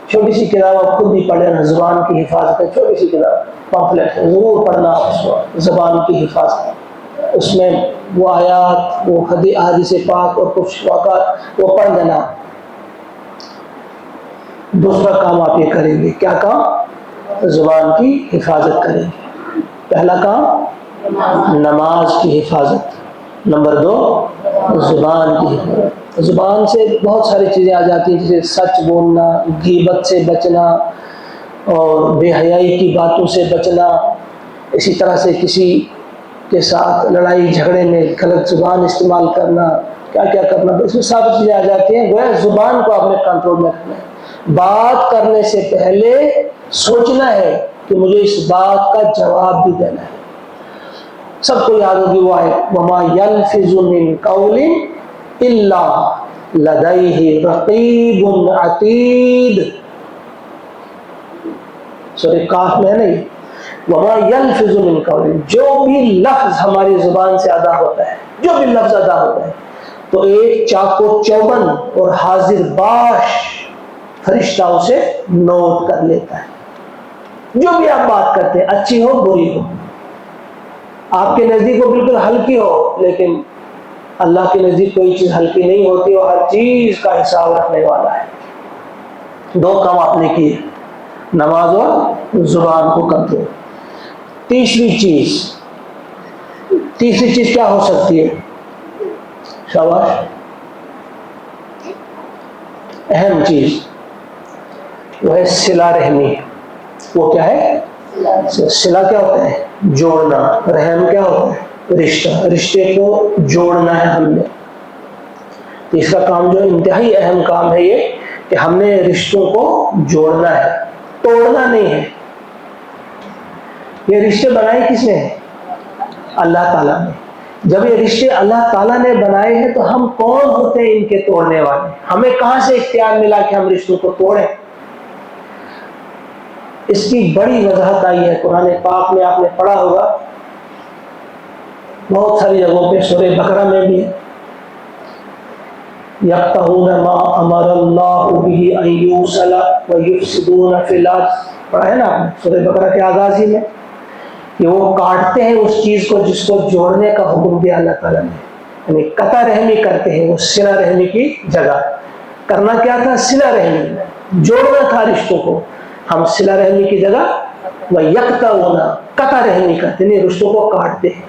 چھوٹی سی کتاب آپ خود بھی پڑھیں نا، زبان کی حفاظت ہے، چھوٹی سی کتاب پامفلیٹ ہے، ضرور پڑھنا اس کو، زبان کی حفاظت، اس میں وہ آیات، وہ حدیث پاک اور کچھ واقعات وہ پڑھ لینا۔ دوسرا کام آپ یہ کریں گے، کیا کام؟ زبان کی حفاظت کریں گے۔ پہلا کام نماز کی حفاظت، نمبر 2 زبان کی حفاظت۔ زبان سے بہت ساری چیزیں آ جاتی ہیں، جیسے سچ بولنا، غیبت سے بچنا، اور بے حیائی کی باتوں سے بچنا، اسی طرح سے کسی کے ساتھ لڑائی جھگڑے میں غلط زبان استعمال کرنا، کیا کیا کرنا، اس میں ساری چیزیں آ جاتی ہیں۔ وہ زبان کو اپنے کنٹرول میں رکھنا ہے۔ بات کرنے سے پہلے سوچنا ہے کہ مجھے اس بات کا جواب بھی دینا ہے، سب کو یاد ہوگی وہ آئے وما یلفظ من قول الا لدیہ رقیب عتید. سورہ کاف میں ہے نہیں وما یلفظ من قول، جو بھی لفظ ہماری زبان سے ادا ہوتا ہے، جو بھی لفظ ادا ہوتا ہے تو ایک چاق و چوبند اور حاضر باش فرشتہ اسے نوٹ کر لیتا ہے. جو بھی آپ بات کرتے ہیں، اچھی ہو بری ہو، آپ کے نزدیک وہ بالکل ہلکی ہو، لیکن اللہ کے نزدیک کوئی چیز ہلکی نہیں ہوتی، اور ہر چیز کا حساب رکھنے والا ہے. دو کام آپ نے کیے، نماز اور زبان کو کنٹرول. تیسری چیز کیا ہو سکتی ہے؟ شاباش، اہم چیز وہ ہے صلہ رحمی. وہ کیا ہے؟ صلہ کیا ہوتا ہے؟ جوڑنا. رحم کیا ہوتا ہے؟ رشتے کو جوڑنا ہے ہم نے. تیسرا کام جو انتہائی اہم کام ہے یہ کہ ہم نے رشتوں کو جوڑنا ہے، توڑنا نہیں ہے. یہ رشتے بنائے کس نے؟ اللہ تعالیٰ نے. جب یہ رشتے اللہ تعالیٰ نے بنائے ہیں تو ہم کون ہوتے ہیں ان کے توڑنے والے؟ ہمیں کہاں سے اختیار ملا کہ ہم رشتوں کو توڑیں؟ اس کی بڑی وضاحت آئی ہے قرآن پاک میں، آپ نے پڑھا ہوگا بہت ساری جگہوں پہ. سورہ بقرہ میں بھی ہے یقطعون ما امر اللہ بہ ان یوصل ویفسدون فی الارض. پڑھا ہے نا آپ نے سورہ بقرہ کے آغاز ہی میں کہ وہ کاٹتے ہیں اس چیز کو جس کو جوڑنے کا حکم دیا اللہ تعالیٰ نے. یعنی قطع رحمی کرتے ہیں. وہ صلہ رحمی کی جگہ کرنا کیا تھا؟ صلہ رحمی، جوڑنا تھا رشتوں کو. ہم صلہ رحمی کی جگہ وہ یقطعون قطع رحمی کرتے ہیں، رشتوں کو کاٹتے ہیں.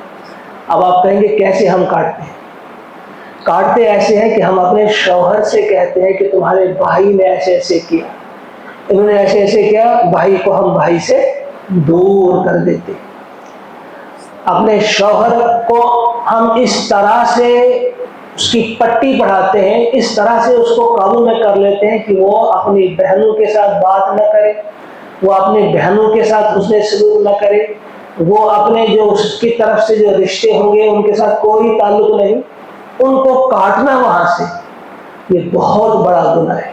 اب آپ کہیں گے کیسے ہم کاٹتے ہیں؟ کاٹتے ایسے ہیں کہ ہم اپنے شوہر سے کہتے ہیں کہ تمہارے بھائی نے ایسے ایسے کیا، انہوں نے ایسے ایسے کیا، بھائی کو ہم بھائی سے دور کر دیتے. اپنے شوہر کو ہم اس طرح سے اس کی پٹی پڑھاتے ہیں، اس طرح سے اس کو قابو میں کر لیتے ہیں کہ وہ اپنی بہنوں کے ساتھ بات نہ کرے، وہ اپنی بہنوں کے ساتھ حسن سلوک نہ کرے، وہ اپنے جو اس کی طرف سے جو رشتے ہوں گے ان کے ساتھ کوئی تعلق نہیں، ان کو کاٹنا وہاں سے. یہ بہت بڑا گناہ ہے.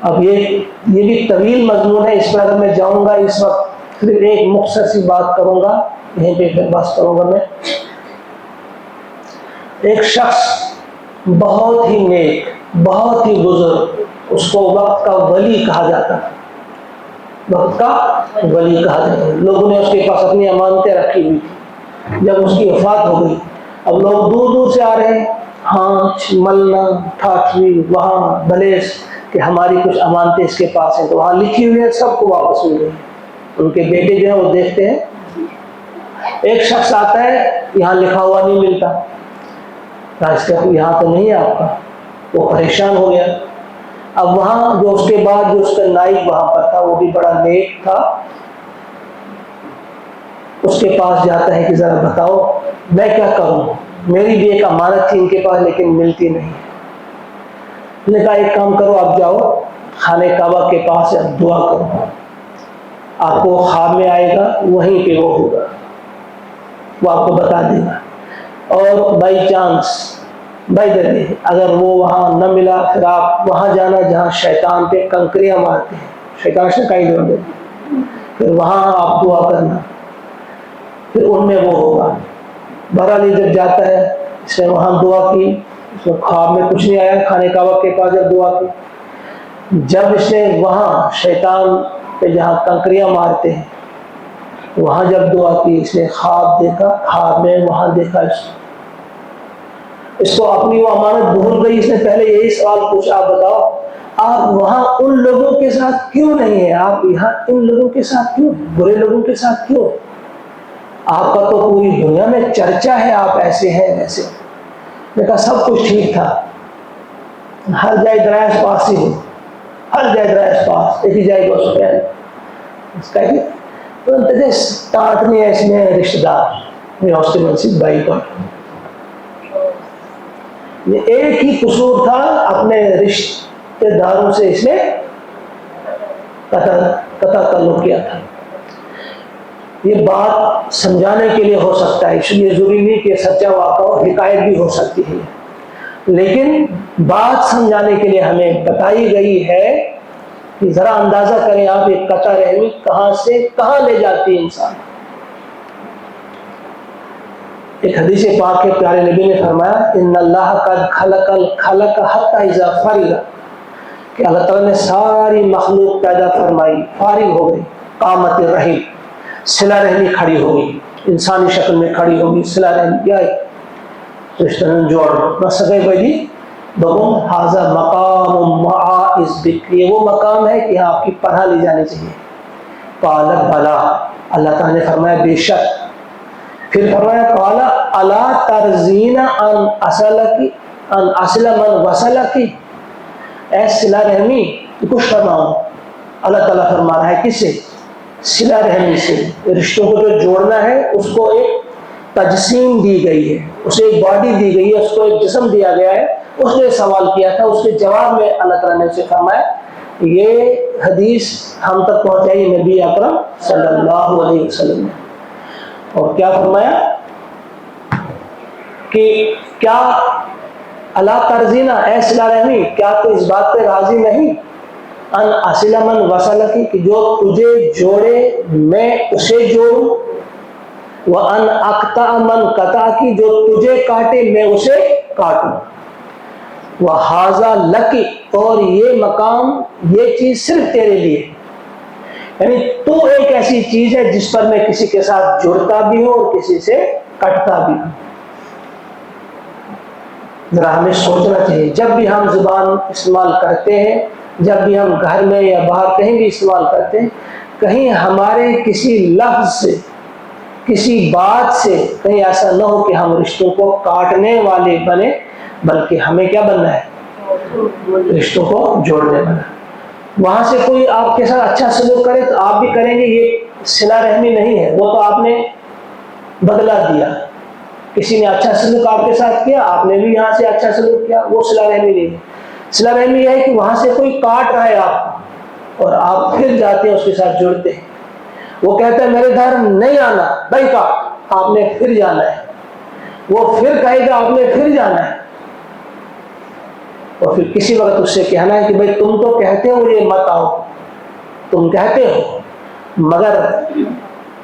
اب یہ بھی طویل مضمون ہے، اس پر اگر میں جاؤں گا اس وقت صرف ایک مختصر سی بات کروں گا، یہیں پہ پھر بات کروں گا. میں ایک شخص بہت ہی نیک، بہت ہی بزرگ، اس کو وقت کا ولی کہا جاتا ہے. وقت کا ولی کہا جاتا ہے. لوگوں نے اس کے پاس اپنی امانتیں رکھی ہوئی تھی. جب اس کی وفات ہو گئی، اب لوگ دور دور سے آ رہے ہیں، ہاں ملنا ٹھاٹھوی وہاں بلیس کہ ہماری کچھ امانتیں اس کے پاس ہیں، تو وہاں لکھی ہوئی ہیں، سب کو واپس مل گئی. ان کے بیٹے جو ہیں وہ دیکھتے ہیں، ایک شخص آتا ہے، یہاں لکھا ہوا نہیں ملتا، اس کا یہاں تو نہیں ہے آپ کا. وہ پریشان ہو گیا. اب وہاں جو اس کے بعد جو اس کا نائب وہاں پر تھا، وہ بھی بڑا نیک تھا، اس کے پاس جاتا ہے کہ ذرا بتاؤ میں کیا کروں، میری بھی ایک امانت تھی ان کے پاس لیکن ملتی نہیں. نے کہا ایک کام کرو، آپ جاؤ خانہ کعبہ کے پاس آپ دعا کرو، آپ کو خواب میں آئے گا، وہیں پہ وہ ہوگا، وہ آپ کو بتا دے گا. اور بائی چانس بائی دے اگر وہ وہاں نہ ملا، پھر آپ وہاں جانا جہاں شیطان پہ کنکریاں مارتے ہیں، شیطان سے کہیں دور دے، پھر وہاں آپ دعا کرنا، پھر ان میں وہ ہوگا. بہرحال جب جاتا ہے، اس نے وہاں دعا کی، اس کو خواب میں کچھ نہیں آیا. خانہ کعبہ کے پاس جب دعا کی، جب اس نے وہاں شیطان پہ جہاں کنکریاں مارتے ہیں وہاں جب دعا کی، اس نے خواب دیکھا، خواب میں وہاں دیکھا اس کو اپنی وہ امانت بھول گئی. اس نے پہلے یہی سوال پوچھا، آپ بتاؤ آپ وہاں ان لوگوں کے ساتھ کیوں نہیں ہیں، آپ یہاں ان لوگوں کے ساتھ کیوں، برے لوگوں کے ساتھ کیوں؟ آپ کا تو پوری دنیا میں چرچا ہے، آپ ایسے ہیں ویسے. میں کہا سب کچھ ٹھیک تھا، ہر جائے درائش پاس ہی ہو، ہر جائے درائش پاس، ایک ہی جائے گا اس پہ. اس کا کہ کاٹنے ہے اس میں رشتہ دار میں منصب بھائی کا. یہ ایک ہی قصور تھا، اپنے رشتہ داروں سے اس نے قطع تعلق کیا تھا. یہ بات سمجھانے کے لیے ہو سکتا ہے، اس لیے ضروری نہیں کہ سچا واقعہ ہو، حکایت بھی ہو سکتی ہے، لیکن بات سمجھانے کے لیے ہمیں بتائی گئی ہے کہ ذرا اندازہ کریں آپ ایک قطع رحمی کہاں سے کہاں لے جاتی ہے انسان۔ ایک حدیث پاک کے پیارے نبی نے فرمایا ان اللہ قد خلق الخلق حتی اذا فرغ، کہ اللہ تعالیٰ نے ساری مخلوق پیدا فرمائی، فارغ ہو گئی، قامت الرحیم، صلہ رحمی کھڑی ہوگی، انسانی شکل میں کھڑی ہوگی، صلہ رحمی کیا ہے، رشتہ جوڑ بس گئے بھائی بگم حاضر مقام معاذ بک، یہ وہ مقام ہے کہ آپ کی پناہ لی جانی چاہیے۔ قالت بلا، اللہ تعالیٰ نے فرمایا بے شک، پھر فرمایا قال الا ترضین ان اصلکی ان اصل من وصلکی، اے صلہ رحمی کچھ فرماؤں، اللہ تعالیٰ فرما رہا ہے کس سے؟ صلہ رحمی سے، رشتوں کو جو جوڑنا ہے اس کو ایک تجسیم دی گئی ہے، اسے ایک باڈی دی گئی ہے، اس کو ایک جسم دیا گیا ہے۔ اس نے سوال کیا تھا، اس کے جواب میں اللہ تعالیٰ نے اسے فرمایا یہ حدیث ہم تک پہنچائی نبی اکرم صلی اللہ علیہ وسلم نے، اور کیا فرمایا کہ کیا اللہ ترضینا اے صلہ رحمی کیا تو اس بات پہ راضی نہیں ان اصل من وصلکی کہ جو تجھے جوڑے میں اسے جوڑوں، وَأَنْ أَقْطَعَ مَنْ قَطَعَ کی جو تجھے کاٹے میں اسے کاٹوں، وَهَذَا لَكِ اور یہ مقام یہ چیز صرف تیرے لیے، یعنی تو ایک ایسی چیز ہے جس پر میں کسی کے ساتھ جڑتا بھی ہوں اور کسی سے کٹتا بھی ہوں۔ ذرا ہمیں سوچنا چاہیے جب بھی ہم زبان استعمال کرتے ہیں، جب بھی ہم گھر میں یا باہر کہیں بھی استعمال کرتے ہیں، کہیں ہمارے کسی لفظ سے کسی بات سے کہیں ایسا نہ ہو کہ ہم رشتوں کو کاٹنے والے بنے، بلکہ ہمیں کیا بننا ہے؟ رشتوں کو جوڑنے بنا۔ وہاں سے کوئی آپ کے ساتھ اچھا سلوک کرے تو آپ بھی کریں گے، یہ صلہ رحمی نہیں ہے، وہ تو آپ نے بدلہ دیا۔ کسی نے اچھا سلوک آپ کے ساتھ کیا، آپ نے بھی یہاں سے اچھا سلوک کیا، وہ صلہ رحمی نہیں ہے۔ صلہ رحمی یہ ہے کہ وہاں سے کوئی کاٹ رہا ہے آپ اور آپ پھر جاتے ہیں اس کے ساتھ جڑتے ہیں، وہ کہتا ہے میرے گھر نہیں آنا بھائی کاٹ، آپ نے پھر جانا ہے، وہ پھر کہے گا آپ نے پھر جانا ہے، اور پھر کسی وقت اس سے کہنا ہے کہ بھائی تم تو کہتے ہو مجھے مت آؤ، تم کہتے ہو مگر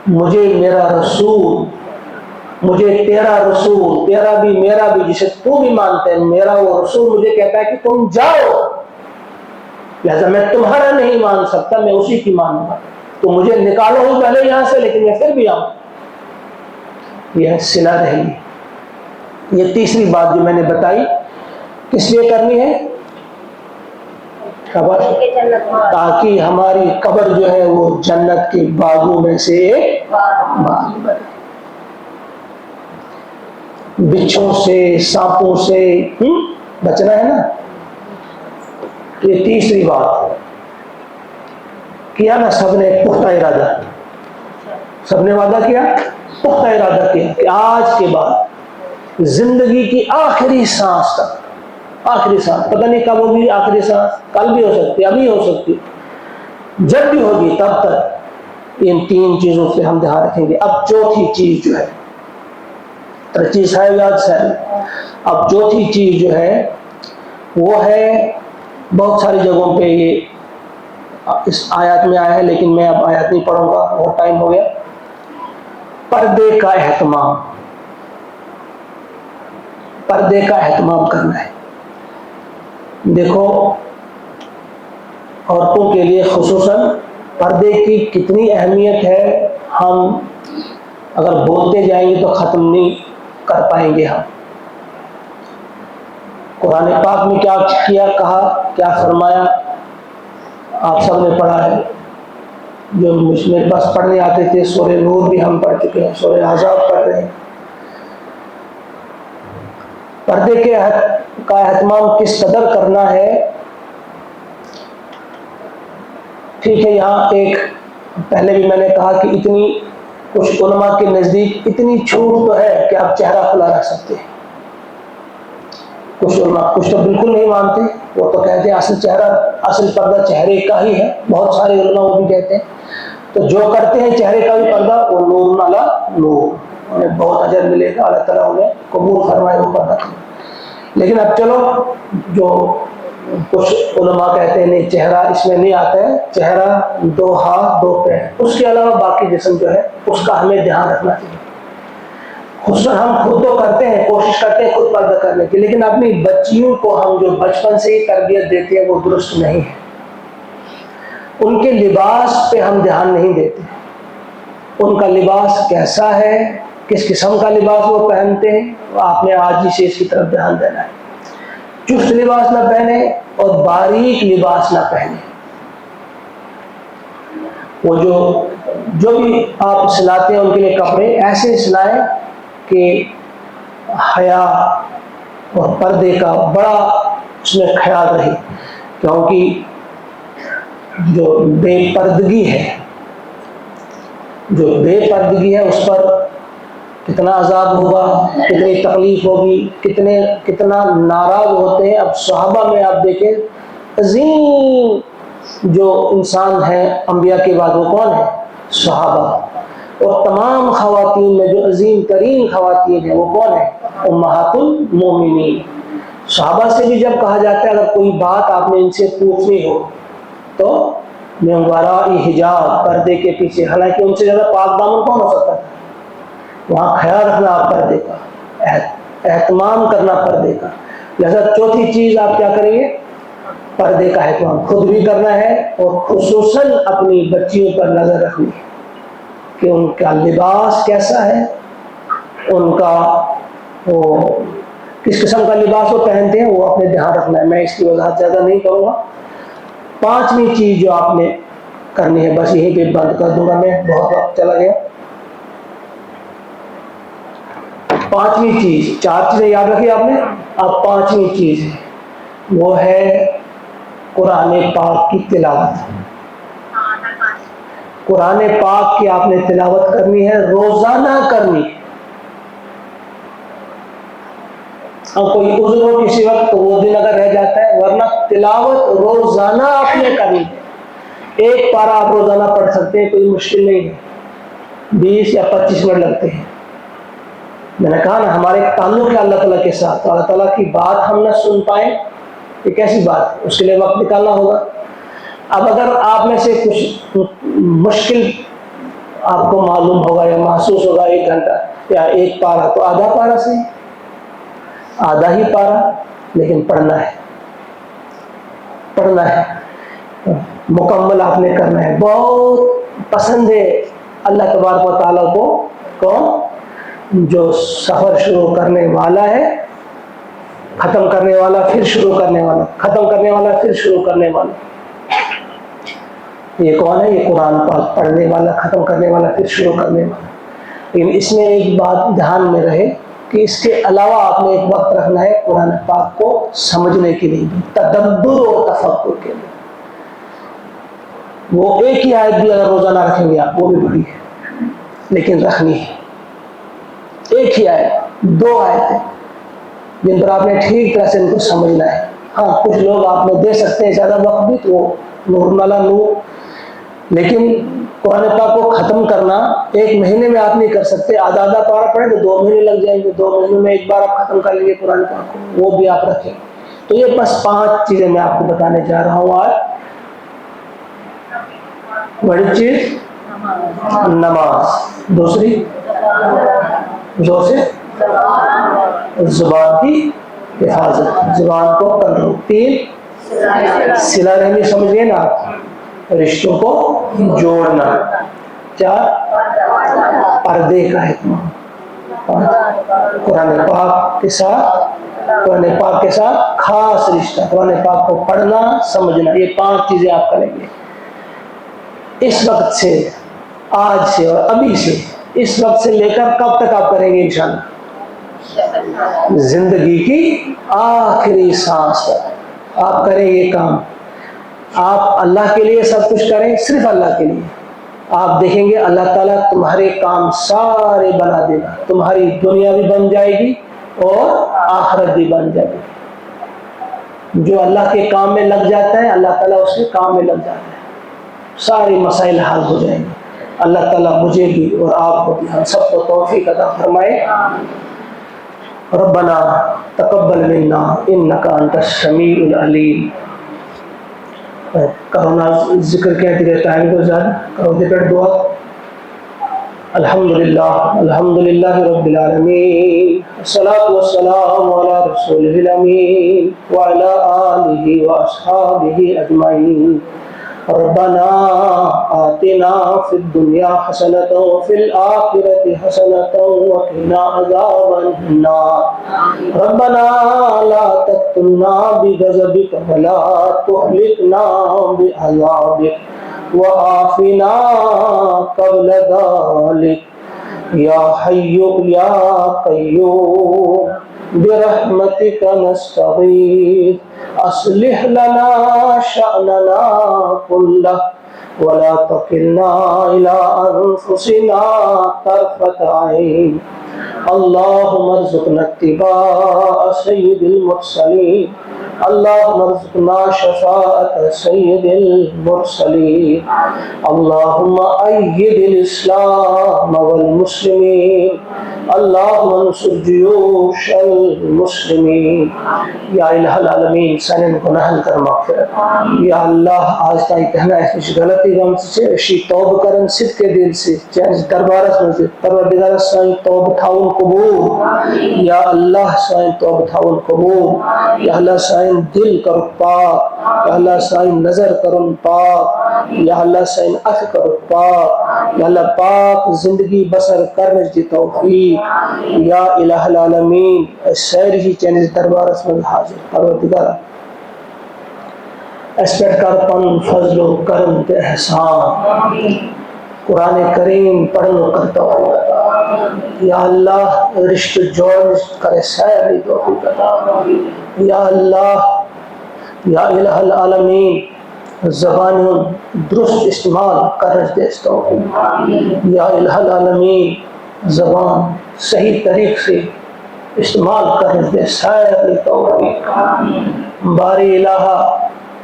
مجھے میرا رسول، مجھے تیرا رسول، تیرا بھی میرا بھی جسے تو بھی مانتے ہیں، میرا وہ رسول مجھے کہتا ہے کہ تم جاؤ، لہذا میں تمہارا نہیں مان سکتا، میں اسی کی مانوں گا، تو مجھے نکالو ہوں پہلے یہاں سے لیکن میں پھر بھی آؤں۔ یہ ہے صلہ رحمی۔ یہ تیسری بات جو میں نے بتائی کس لیے کرنی ہے؟ قبر، تاکہ ہماری قبر جو ہے وہ جنت کے باغوں میں سے ایک باغ بنے، بچھوں سے سانپوں سے بچنا ہے نا۔ یہ تیسری بات کیا نا سب نے پختہ ارادہ، سب نے وعدہ کیا، پختہ ارادہ کیا کہ آج کے بعد زندگی کی آخری سانس تک، آخری سانس پتہ نہیں کب ہوگی، آخری سانس کل بھی ہو سکتی، ابھی ہو سکتی، جب بھی ہوگی تب تک ان تین چیزوں سے ہم دھیان رکھیں گے۔ اب چوتھی چیز جو ہے، چیز ہے یاد سے، اب چوتھی چیز جو ہے وہ ہے بہت ساری جگہوں پہ یہ اس آیات میں آیا ہے، لیکن میں اب آیات نہیں پڑھوں گا، بہت ٹائم ہو گیا۔ پردے کا اہتمام، پردے کا اہتمام کرنا ہے۔ دیکھو عورتوں کے لیے خصوصاً پردے کی کتنی اہمیت ہے، ہم اگر بولتے جائیں گے تو ختم نہیں کر پائیں گے ہم۔ قرآن پاک میں کیا کیا کہا، کیا فرمایا، آپ سب نے پڑھا ہے، جو میرے پاس پڑھنے آتے تھے سورہ نور بھی ہم پڑھ چکے ہیں، سورہ احزاب پڑھ رہے ہیں۔ پردے کا اہتمام کس قدر کرنا ہے، ٹھیک ہے یہاں ایک پہلے بھی میں نے کہا کہ اتنی کچھ علماء کے نزدیک اتنی چھوٹ تو ہے کہ آپ چہرہ کھلا رکھ سکتے ہیں۔ کچھ علماء، کچھ تو بالکل نہیں مانتے، وہ تو کہتے ہیں اصل چہرہ، اصل پردہ چہرے کا ہی ہے، بہت سارے علماء وہ بھی کہتے ہیں، تو جو کرتے ہیں چہرے کا بھی پردہ وہ نور علی نور، انہیں بہت اجر ملے گا، اللہ تعالیٰ انہیں قبول فرمائے وہ پردہ۔ لیکن اب چلو جو کچھ علماء کہتے ہیں نہیں چہرہ اس میں نہیں آتا ہے، چہرہ 2 ہاتھ 2 پیر، اس کے علاوہ باقی جسم جو ہے اس کا ہمیں دھیان رکھنا چاہیے۔ خصوصاً ہم خود تو کرتے ہیں، کوشش کرتے ہیں خود پردہ کرنے کی، لیکن اپنی بچیوں کو ہم جو بچپن سے ہی تربیت دیتے ہیں وہ درست نہیں ہے۔ ان کے لباس پہ ہم دھیان نہیں دیتے، ان کا لباس کیسا ہے، کس قسم کا لباس وہ پہنتے ہیں، آپ نے آج ہی سے اس کی طرف دھیان دینا ہے۔ چست لباس نہ پہنے اور باریک لباس نہ پہنے۔ وہ جو بھی آپ سلاتے ہیں ان کے لیے کپڑے ایسے سلائیں کہ حیا اور پردے کا بڑا اس میں خیال رہے، کیونکہ جو بے پردگی ہے اس پر کتنا عذاب ہوگا، کتنی تکلیف ہوگی، کتنا ناراض ہوتے ہیں۔ اب صحابہ میں آپ دیکھیں عظیم جو انسان ہیں انبیاء کے بعد وہ کون ہے؟ صحابہ۔ اور تمام خواتین میں جو عظیم ترین خواتین ہیں وہ کون ہیں؟ امہات المومنین۔ صحابہ سے بھی جب کہا جاتا ہے اگر کوئی بات آپ نے ان سے پوچھنی ہو تو من وراء حجاب، پردے کے پیچھے، حالانکہ ان سے زیادہ پاک دامن کون ہو سکتا ہے؟ وہاں خیال رکھنا آپ پردے کا، اہتمام کرنا پردے کا۔ لہذا چوتھی چیز آپ کیا کریں گے؟ پردے کا اہتمام خود بھی کرنا ہے اور خصوصاً اپنی بچیوں پر نظر رکھنی ہے کہ ان کا لباس کیسا ہے، ان کا وہ کس قسم کا لباس وہ پہنتے ہیں، وہ اپنے دھیان رکھنا ہے۔ میں اس کی وضاحت زیادہ نہیں کروں گا۔ 5ویں چیز جو آپ نے کرنی ہے، بس یہیں پہ بند کر دوں گا میں، بہت وقت چلا گیا۔ 5ویں چیز، 4 چیزیں یاد رکھی آپ نے، اب 5ویں چیز وہ ہے قرآن پاک کی تلاوت۔ قرآن پاک کی آپ نے تلاوت کرنی ہے، روزانہ کرنی ہے۔ اب کوئی عذر ہو کسی وقت تو وہ دن اگر رہ جاتا ہے، ورنہ تلاوت روزانہ آپ نے کرنی ہے۔ 1 پارہ آپ روزانہ پڑھ سکتے ہیں، کوئی مشکل نہیں ہے، 20 یا 25 منٹ لگتے ہیں۔ میں نے کہا نا ہمارے تعلق ہے اللہ تعالیٰ کے ساتھ، تو اللہ تعالیٰ کی بات ہم نہ سن پائیں یہ کیسی بات ہے؟ اس کے لیے وقت نکالنا ہوگا۔ اب اگر آپ میں سے کچھ مشکل آپ کو معلوم ہوگا یا محسوس ہوگا 1 گھنٹہ یا 1 پارہ، تو آدھا پارہ سے آدھا ہی پارہ، لیکن پڑھنا ہے، مکمل آپ نے کرنا ہے۔ بہت پسند ہے اللہ تبارک و تعالیٰ کو کون؟ جو سفر شروع کرنے والا ہے، ختم کرنے والا، پھر شروع کرنے والا، ختم کرنے والا، پھر شروع کرنے والا۔ یہ کون ہے؟ یہ قرآن پاک، پڑھنے والا، ختم کرنے والا، پھر شروع کرنے والا۔ لیکن اس میں ایک بات دھیان میں رہے کہ اس کے علاوہ آپ نے ایک وقت رکھنا ہے قرآن پاک کو سمجھنے کے لیے بھی، تدبر اور تفکر کے لیے۔ وہ ایک ہی آیت بھی اگر روزانہ رکھیں گے آپ، وہ بھی بڑی ہے، لیکن رکھنی ہے۔ ایک ہی آیت، 2 آیتیں جن پر آپ نے ٹھیک طرح سے ان کو سمجھنا ہے۔ ہاں کچھ لوگ آپ نے دے سکتے ہیں زیادہ وقت بھی، تو وہ نور علی نور، لیکن قرآن پاک کو ختم کرنا 1 مہینے میں آپ نہیں کر سکتے۔ آدھا پارہ پڑھیں تو 2 مہینے لگ جائیں گے، 2 مہینوں میں 1 بار آپ ختم کر لیں گے قرآن پاک کو، وہ بھی آپ رکھیں۔ تو یہ بس 5 چیزیں میں آپ کو بتانے جا رہا ہوں آج۔ بڑی چیز نماز، دوسری زور سے زبان کی حفاظت، زبان کو کنٹرول، 3 صلہ رحمی، سمجھ گئے نا آپ، رشتوں کو جوڑنا، 4 پردے کا اہتمام، 5 قرآن پاک کے ساتھ خاص رشتہ، قرآن پاک کو پڑھنا سمجھنا۔ یہ 5 چیزیں آپ کریں گے اس وقت سے، آج سے اور ابھی سے، اس وقت سے لے کر کب تک آپ کریں گے انشاءاللہ؟ زندگی کی آخری سانس تک آپ کریں یہ کام۔ آپ اللہ کے لیے سب کچھ کریں، صرف اللہ کے لیے، آپ دیکھیں گے اللہ تعالیٰ تمہارے کام سارے بنا دے گا، تمہاری دنیا بھی بن جائے گی اور آخرت بھی بن جائے گی۔ جو اللہ کے کام میں لگ جاتا ہے اللہ تعالیٰ اس کے کام میں لگ جاتا ہے، سارے مسائل حل ہو جائیں گے۔ اللہ تعالیٰ مجھے بھی اور آپ کو بھی ہم سب کو توفیق عطا فرمائے. ربنا تقبل منا انک انت السمیع العلیم. کرونا ذکر کیا تیرے ٹائم کو زیادہ کرو ذکر دعا. الحمدللہ رب العالمین والصلاة والسلام علی رسولہ الامین وعلی آلہ واصحابہ اجمعین. ربنا آتنا فی الدنیا حسنۃ وفی الآخرۃ حسنۃ وقنا عذاب النار. ربنا لا تقتلنا بغضبک ولا تہلکنا بعذابک وعافنا قبل ذلك یا حی یا قیوم برحمتک نستغیث. اصلح لنا شأننا كله ولا تكلنا إلى أنفسنا طرفة عين. اللهم ارزقنا اتباع سيد المرسلين. اللهم ارزقنا شفاعة سيد المرسلين. اللهم أيد الإسلام والمسلمين. اللهم انصر جيوش المسلمين. یا الہ العالمین سانن گناہن کر مغفرت. یا اللہ آج تائی کہنا ہے اس غلطی غم سے اشی توب کرن صدق دل سے چاہے دربارت میں سے پروردگار سائن توب تھاون قبول. یا اللہ سائن توب تھاون قبول. یا اللہ سائن دل کر پاک. یا اللہ سائن نظر کرن پاک. یا اللہ سائن اخ کر پاک. یا اللہ پاک زندگی بسر کرنے کی توفیق. یا الہ العالمین سیر ہی چاہے دربارت میں حاضر پروردگار اس پر کر پن فضل و کرم کے احسان. قرآن کریم پڑھنا کرتا ہوں. یا اللہ رشتہ جوڑ کرے سیر توفیق عطا. یا اللہ یا الہ العالمین زبان درست استعمال کرنے دیتا ہوں. یا الہ العالمین زبان صحیح طریق سے استعمال کرنے دے سائر توفیق. باری الہ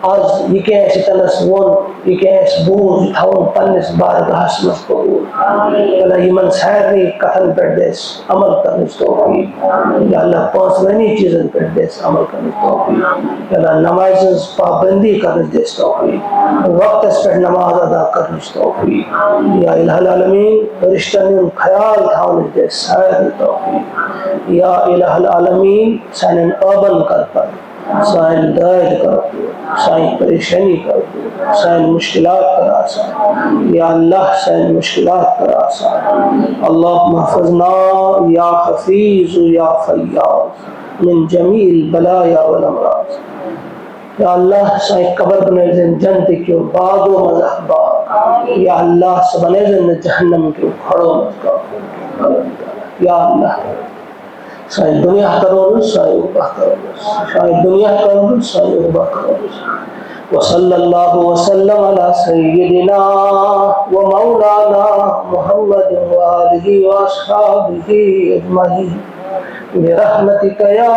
آج یہ کہ ایسی تنسون یہ کہ ایس بوز تھاون پنس بارگاہ اسمت قبول. اللہ ایمن سائر نہیں قتل پر دیس عمل کرنے توفیق. یا اللہ پانچوانی چیزن پر دیس عمل کرنے توفیق. یا اللہ نماز پابندی کرنے دیس توفیق. وقت اس پر نماز ادا کرنے توفیق. یا الہ العالمین رشتہ میں خیال تھاون دیس سائر توفیق. یا الہ العالمین سائن آبن کر پر سائن دائد کر سائن پریشانی کر سائن مشکلات کر آسان. یا اللہ سائن مشکلات کر آسان. اللہم حفظنا یا حفیظ یا فیاض من جمیع البلایا والامراض. یا اللہ سائن قبر بنیزن جنت کیوں باغ و مزح باغ. یا اللہ سبنیزن جہنم کیوں کھڑو مزگا. یا اللہ سائن دنیا کرو سائن اوبا کرو سائن دنیا کرو سائن اوبا کرو. وصلی اللہ وسلم علی سیدنا و مولانا محمد وآلہ واصحابہ اجمعین برحمتک یا